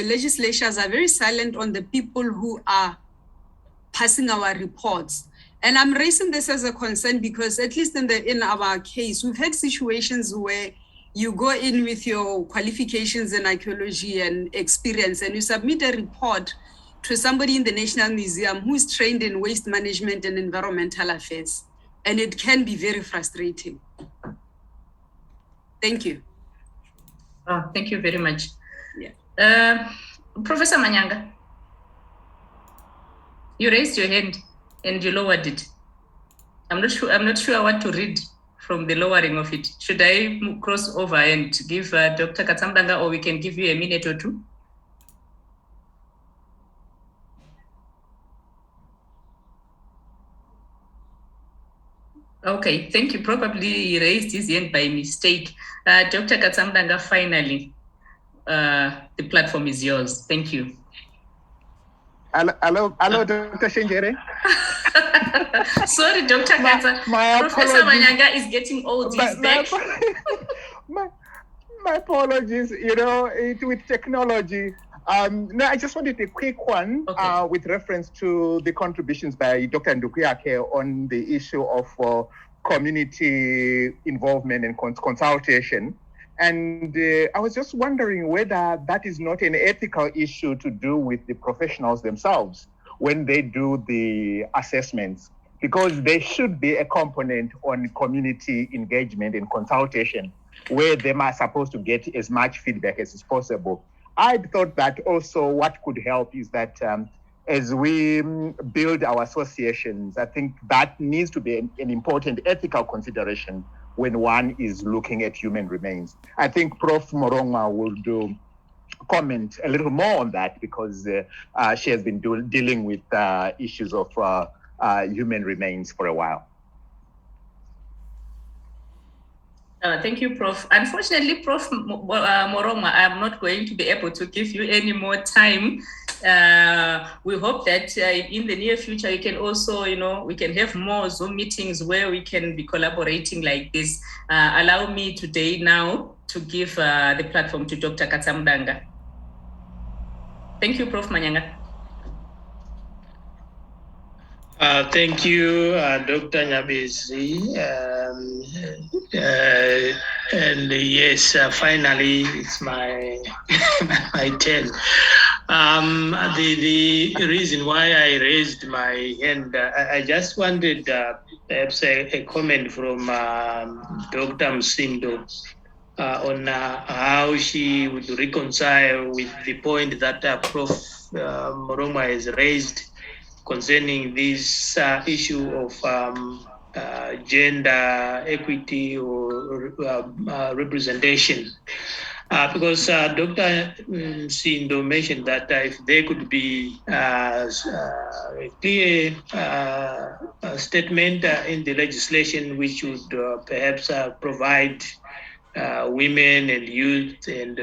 legislatures are very silent on the people who are passing our reports. And I'm raising this as a concern because at least in our case, we've had situations where you go in with your qualifications in archaeology and experience, and you submit a report to somebody in the National Museum who is trained in waste management and environmental affairs. And it can be very frustrating. Thank you. Oh, thank you very much. Yeah. Professor Manyanga, you raised your hand and you lowered it. I'm not sure what to read from the lowering of it. Should I cross over and give Dr. Katsamdanga, or we can give you a minute or two? Okay, thank you. Probably he raised his hand by mistake. Dr. Katsamdanga, finally, the platform is yours. Thank you. Hello, Dr. Shenjere. Sorry, Dr. Katsa. Professor Manyanga is getting old. He's back. My apologies. With technology. No, I just wanted a quick one with reference to the contributions by Dr. Ndukuyake on the issue of community involvement and consultation. And I was just wondering whether that is not an ethical issue to do with the professionals themselves when they do the assessments, because there should be a component on community engagement and consultation where they are supposed to get as much feedback as is possible. I thought that also what could help is that as we build our associations, I think that needs to be an important ethical consideration when one is looking at human remains. I think Prof. Morongwa will comment a little more on that because she has been dealing with issues of human remains for a while. Thank you, Prof. Unfortunately, Prof. Morongwa, I'm not going to be able to give you any more time. We hope that in the near future, you can also, we can have more Zoom meetings where we can be collaborating like this. Allow me today now to give the platform to Dr. Katsamdanga. Thank you, Prof. Manyanga. Thank you, Dr. Nyabezi. And yes, finally, it's my my turn. The reason why I raised my hand, I just wanted perhaps a comment from Dr. Msindo on how she would reconcile with the point that Prof. Morongwa has raised concerning this issue of gender equity or representation. Because Dr. Sindo mentioned that if there could be a clear statement in the legislation which would perhaps provide women and youth and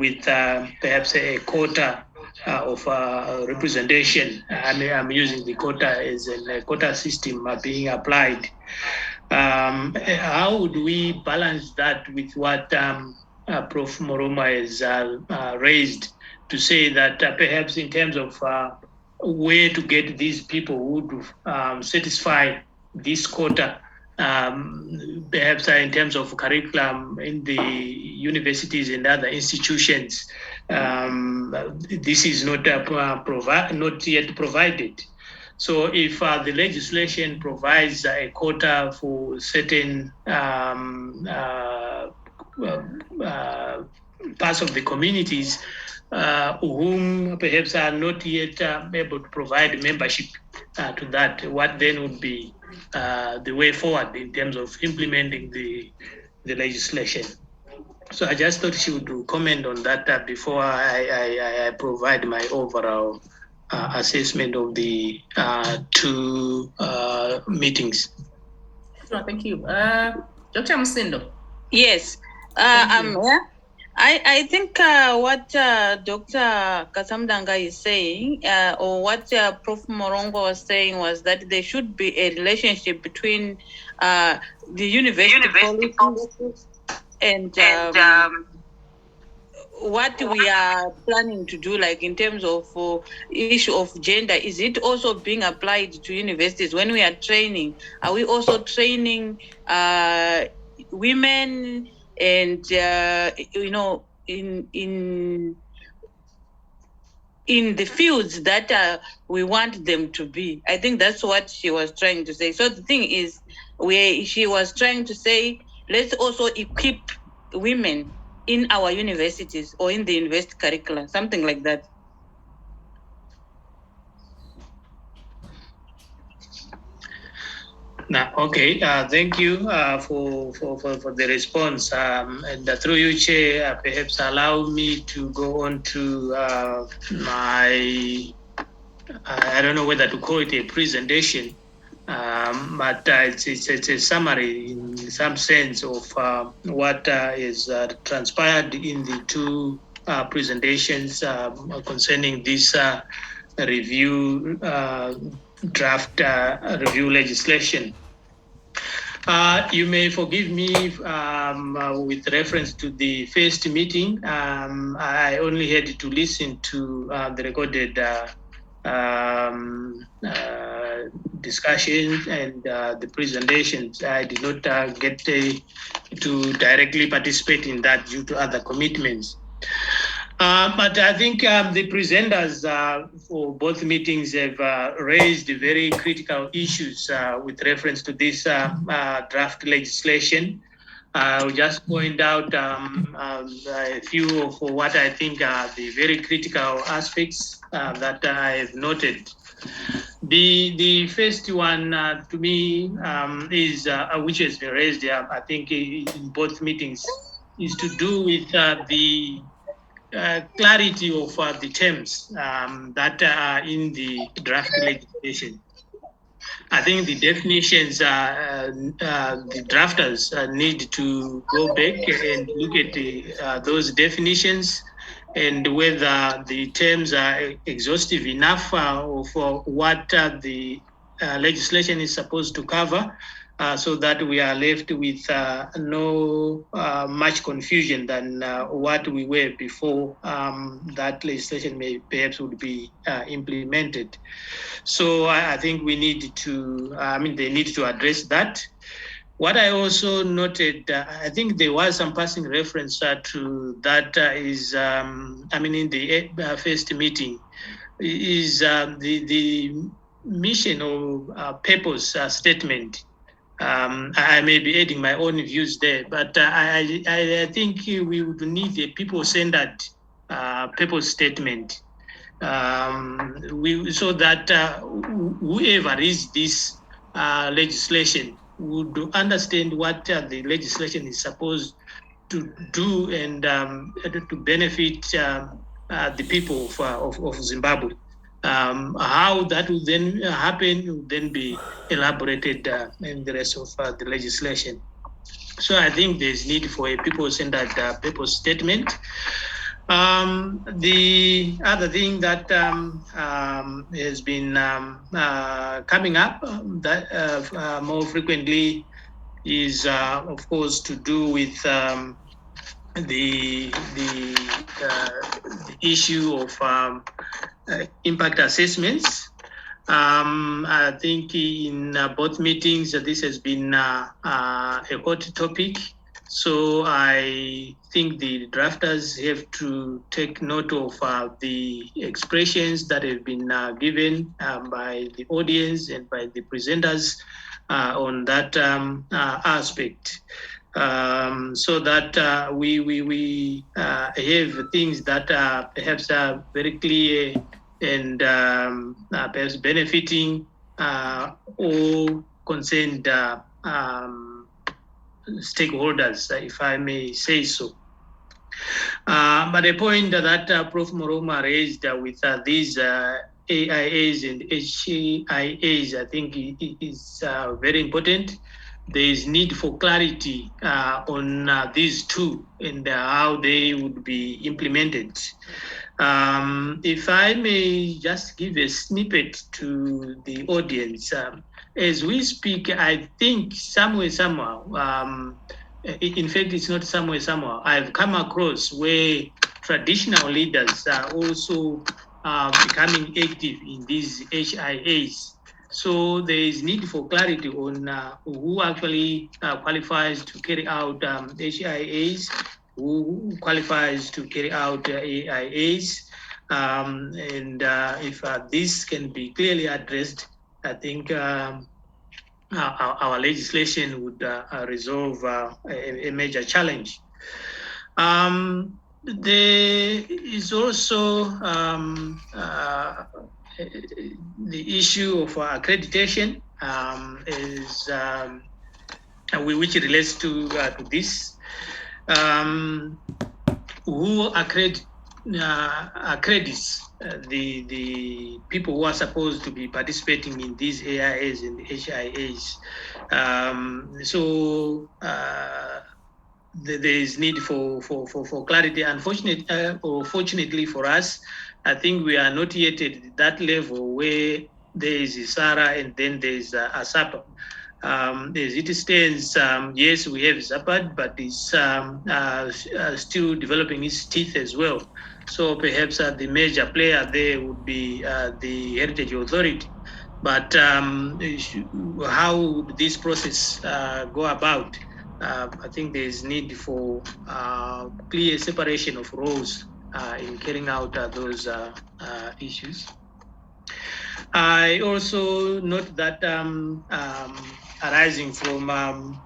with perhaps a quota representation. I'm using the quota as a quota system being applied. How would we balance that with what Prof. Moroma has raised to say that perhaps in terms of where to get these people who would satisfy this quota, perhaps in terms of curriculum in the universities and other institutions, this is not yet provided. So if the legislation provides a quota for certain parts of the communities whom perhaps are not yet able to provide membership to that, what then would be the way forward in terms of implementing the legislation? So I just thought she would comment on that before I provide my overall assessment of the two meetings. Sure, thank you. Dr. Musindo. Yes. I think what Dr. Kasamdanga is saying, or what Prof. Morongo was saying, was that there should be a relationship between the university policies and what we are planning to do, like in terms of issue of gender. Is it also being applied to universities when we are training? Are we also training women and in the fields that we want them to be? I think that's what she was trying to say. So the thing is, where she was trying to say, let's also equip women in our universities or in the university curriculum, something like that. Now, okay, thank you for the response. And through you, Chair, perhaps allow me to go on to my, I don't know whether to call it a presentation, but it's a summary in some sense of what is transpired in the two presentations concerning this review draft review legislation. You may forgive me with reference to the first meeting. I only had to listen to the recorded discussions and the presentations. I did not get to directly participate in that due to other commitments. But I think the presenters for both meetings have raised very critical issues with reference to this draft legislation. I'll just point out a few of what I think are the very critical aspects that I have noted. The first one to me is, which has been raised, I think, in both meetings, is to do with the clarity of the terms that are in the draft legislation. I think the definitions, the drafters need to go back and look at those definitions and whether the terms are exhaustive enough for what the legislation is supposed to cover, so that we are left with no much confusion than what we were before that legislation perhaps would be implemented. So I think we need to, they need to address that. What I also noted, I think there was some passing reference to that is, in the first meeting, is the mission or purpose statement. I may be adding my own views there, but I think we would need a people-centered purpose statement, so that whoever reads this legislation would understand what the legislation is supposed to do and to benefit the people of Zimbabwe. How that will then happen will then be elaborated in the rest of the legislation. So I think there's need for a people-centered purpose statement. The other thing that has been coming up more frequently is, of course, to do with the issue of impact assessments. I think in both meetings this has been a hot topic. So I think the drafters have to take note of the expressions that have been given by the audience and by the presenters on that aspect. So that we have things that perhaps are very clear and perhaps benefiting all concerned stakeholders, if I may say so. But a point that Prof. Moroma raised with these AIAs and HIAs, I think it is very important. There is need for clarity on these two and how they would be implemented. If I may just give a snippet to the audience, as we speak, I think somewhere, somehow, in fact, it's not somewhere, somehow, I've come across where traditional leaders are also becoming active in these HIAs. So there is need for clarity on who actually qualifies to carry out HIAs, who qualifies to carry out AIAs, and if this can be clearly addressed, I think our legislation would resolve a major challenge. There is also the issue of accreditation, which relates to this. Who accredits the people who are supposed to be participating in these AIAs and HIAs. So there is need for clarity. Unfortunately, or fortunately for us, I think we are not yet at that level where there is ISARA and then there is ASAPA. As it stands, yes, we have ZAPAD, but it's still developing its teeth as well. So perhaps the major player there would be the Heritage Authority. But how would this process go about? I think there is need for clear separation of roles in carrying out those issues. I also note that arising from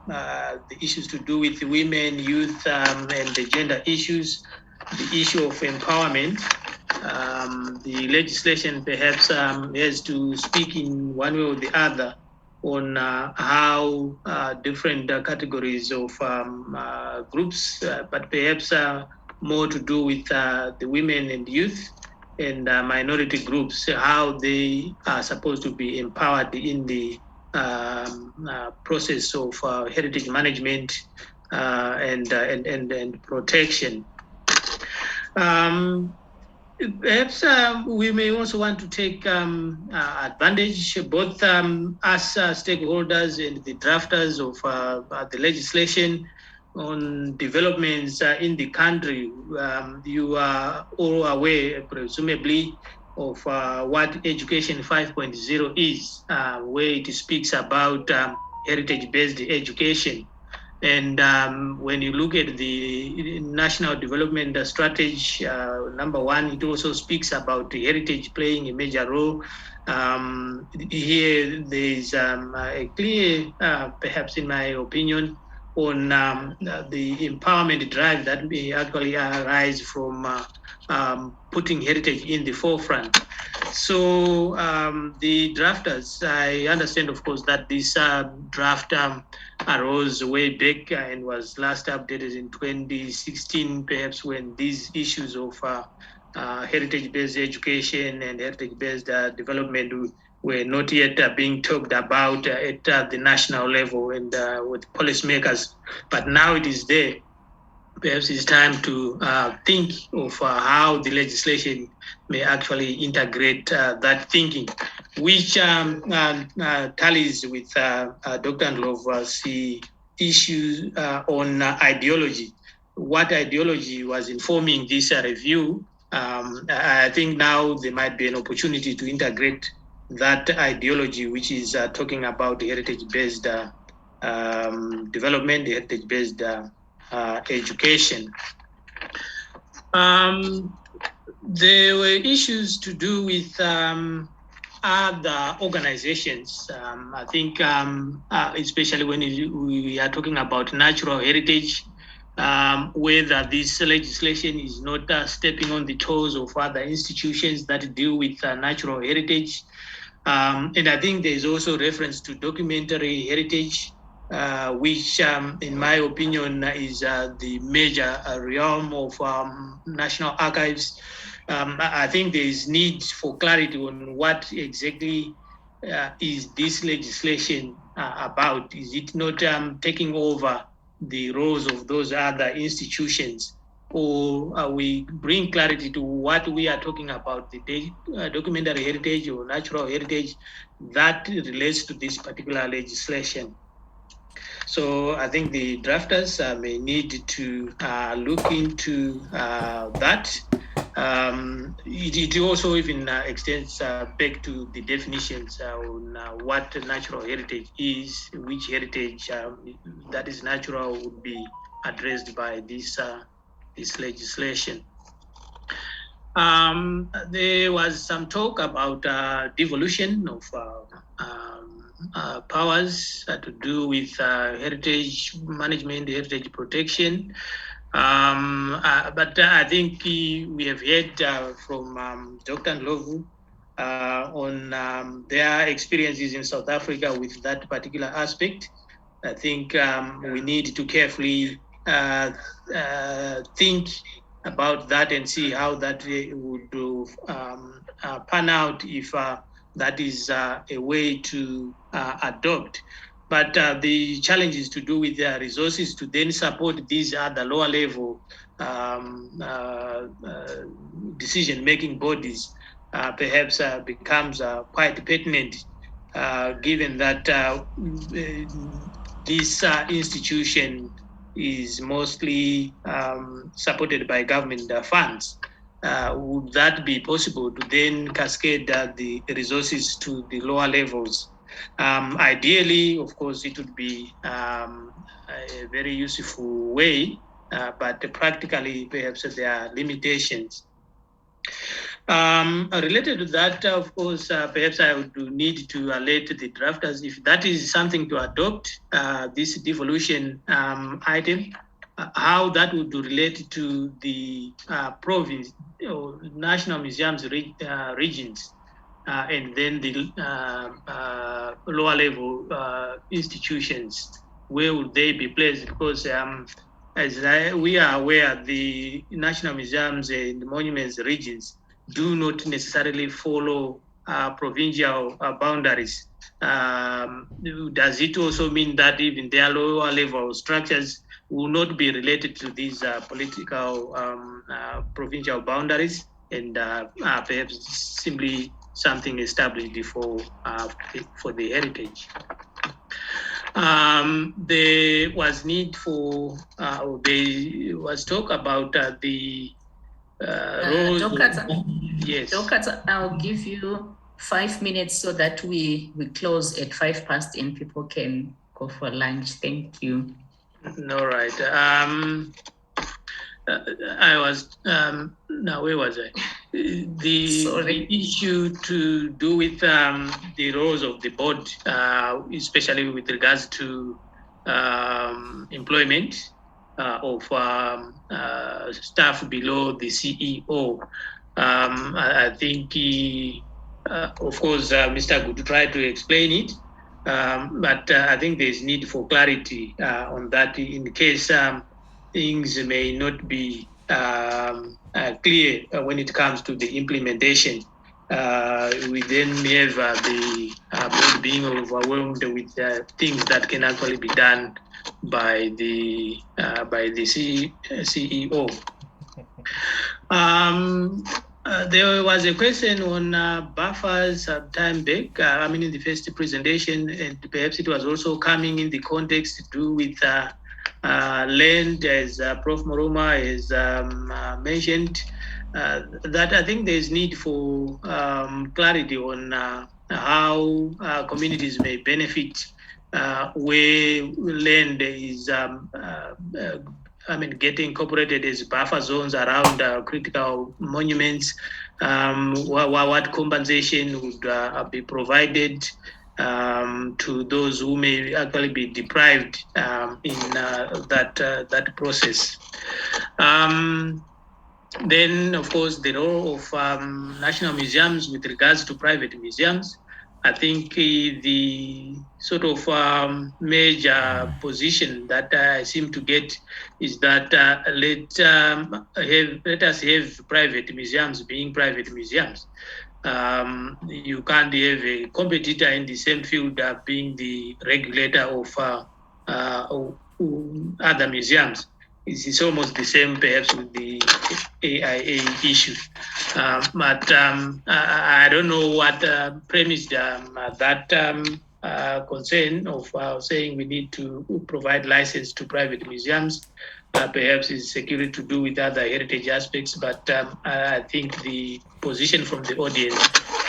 the issues to do with women, youth, and the gender issues, the issue of empowerment, the legislation perhaps has to speak in one way or the other on how different categories of groups, but perhaps more to do with the women and youth and minority groups, how they are supposed to be empowered in the process of heritage management and protection. Perhaps we may also want to take advantage, both us stakeholders and the drafters of the legislation, on developments in the country. You are all aware, presumably, of what Education 5.0 is, where it speaks about heritage-based education. And when you look at the National Development Strategy, number 1, it also speaks about the heritage playing a major role. Here, there is a clear, perhaps in my opinion, on the empowerment drive that may actually arise from putting heritage in the forefront. So the drafters, I understand, of course, that this draft arose way back and was last updated in 2016, perhaps, when these issues of heritage-based education and heritage-based development were not yet being talked about at the national level and with policymakers, but now it is there. perhaps it's time to think of how the legislation may actually integrate that thinking, which tallies with Dr. Ndlovu's issues on ideology. What ideology was informing this review? I think now there might be an opportunity to integrate that ideology, which is talking about the heritage-based development, the heritage-based education. There were issues to do with other organizations. I think, especially when we are talking about natural heritage, whether this legislation is not stepping on the toes of other institutions that deal with natural heritage. And I think there's also reference to documentary heritage, which, in my opinion, is the major realm of National Archives. I think there is need for clarity on what exactly is this legislation about. Is it not taking over the roles of those other institutions, or we bring clarity to what we are talking about, the documentary heritage or natural heritage that relates to this particular legislation? So I think the drafters may need to look into that. It also even extends back to the definitions on what natural heritage is, which heritage that is natural would be addressed by this legislation. There was some talk about devolution of powers to do with heritage management, heritage protection. But I think we have heard from Dr. Ndlovu on their experiences in South Africa with that particular aspect. I think we need to carefully think about that and see how that would pan out if that is a way to adopt. But the challenge is to do with their resources to then support these other lower level decision-making bodies, perhaps becomes quite pertinent, given that this institution is mostly supported by government funds. Would that be possible to then cascade the resources to the lower levels? Ideally, of course, it would be a very useful way, but practically, perhaps there are limitations. Related to that, of course, perhaps I would need to alert the drafters if that is something to adopt, this devolution item, how that would relate to the province or national museums regions, and then the lower level institutions. Where would they be placed? Because as we are aware, the national museums and monuments regions do not necessarily follow provincial boundaries. Does it also mean that even their lower level structures will not be related to these political provincial boundaries, and perhaps simply something established for the heritage? There was need for, there was talk about the roles. Yes. Dokata, I'll give you 5 minutes so that we close at 5 past and people can go for lunch. Thank you. All right. I was, now where was I? The issue to do with the roles of the board, especially with regards to employment of staff below the CEO. I think of course, Mr. Gudu tried to explain it, but I think there's need for clarity on that in case things may not be clear when it comes to the implementation. we then have the board being overwhelmed with things that can actually be done by the CEO. There was a question on buffers some time back. In the first presentation, and perhaps it was also coming in the context to do with land, as Prof. Moroma has mentioned. That I think there's need for clarity on how communities may benefit where land is getting incorporated as buffer zones around critical monuments. What compensation would be provided to those who may actually be deprived in that process. Then, of course, the role of national museums with regards to private museums. I think the sort of major position that I seem to get is that let us have private museums being private museums. You can't have a competitor in the same field being the regulator of other museums. It's almost the same, perhaps, with the AIA issue. But I don't know what premised that concern of saying we need to provide license to private museums. Perhaps it's security to do with other heritage aspects, but I think the position from the audience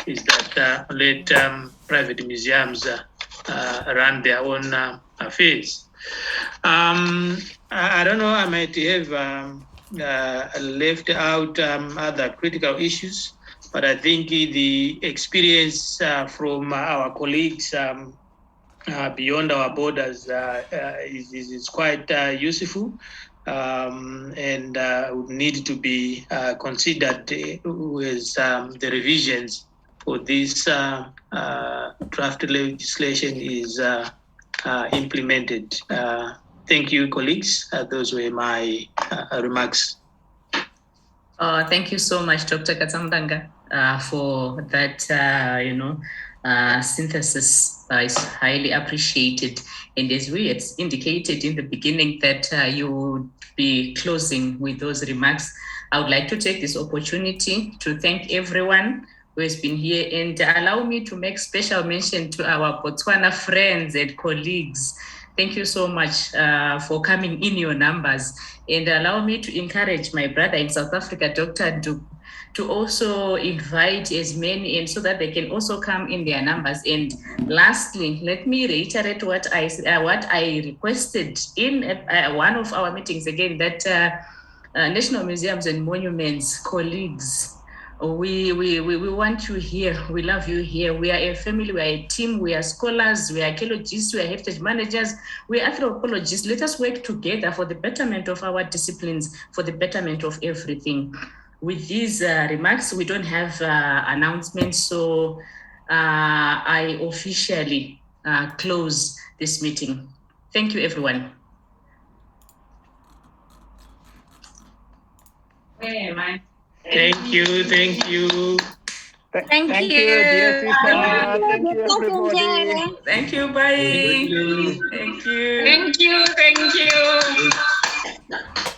is that let private museums run their own affairs. I don't know, I might have left out other critical issues, but I think the experience from our colleagues beyond our borders is quite useful and would need to be considered with the revisions for this draft legislation is implemented. Thank you, colleagues. Those were my remarks. Thank you so much, Dr. Katsambanga, for that, synthesis. Is highly appreciated. And as we had indicated in the beginning that you would be closing with those remarks, I would like to take this opportunity to thank everyone who has been here and allow me to make special mention to our Botswana friends and colleagues. Thank you so much for coming in your numbers, and allow me to encourage my brother in South Africa, Dr. Duke, to also invite as many, and so that they can also come in their numbers. And lastly, let me reiterate what I requested in one of our meetings again, that National Museums and Monuments colleagues, we want you here. We love you here. We are a family, we are a team, we are scholars, we are archaeologists, we are heritage managers, we are anthropologists. Let us work together for the betterment of our disciplines, for the betterment of everything. With these remarks, we don't have announcements, so I officially close this meeting. Thank you, everyone. Where am I? Thank you. Thank you. Thank you, dear sister. Thank you, everybody. Thank you, bye. Thank you. Thank you.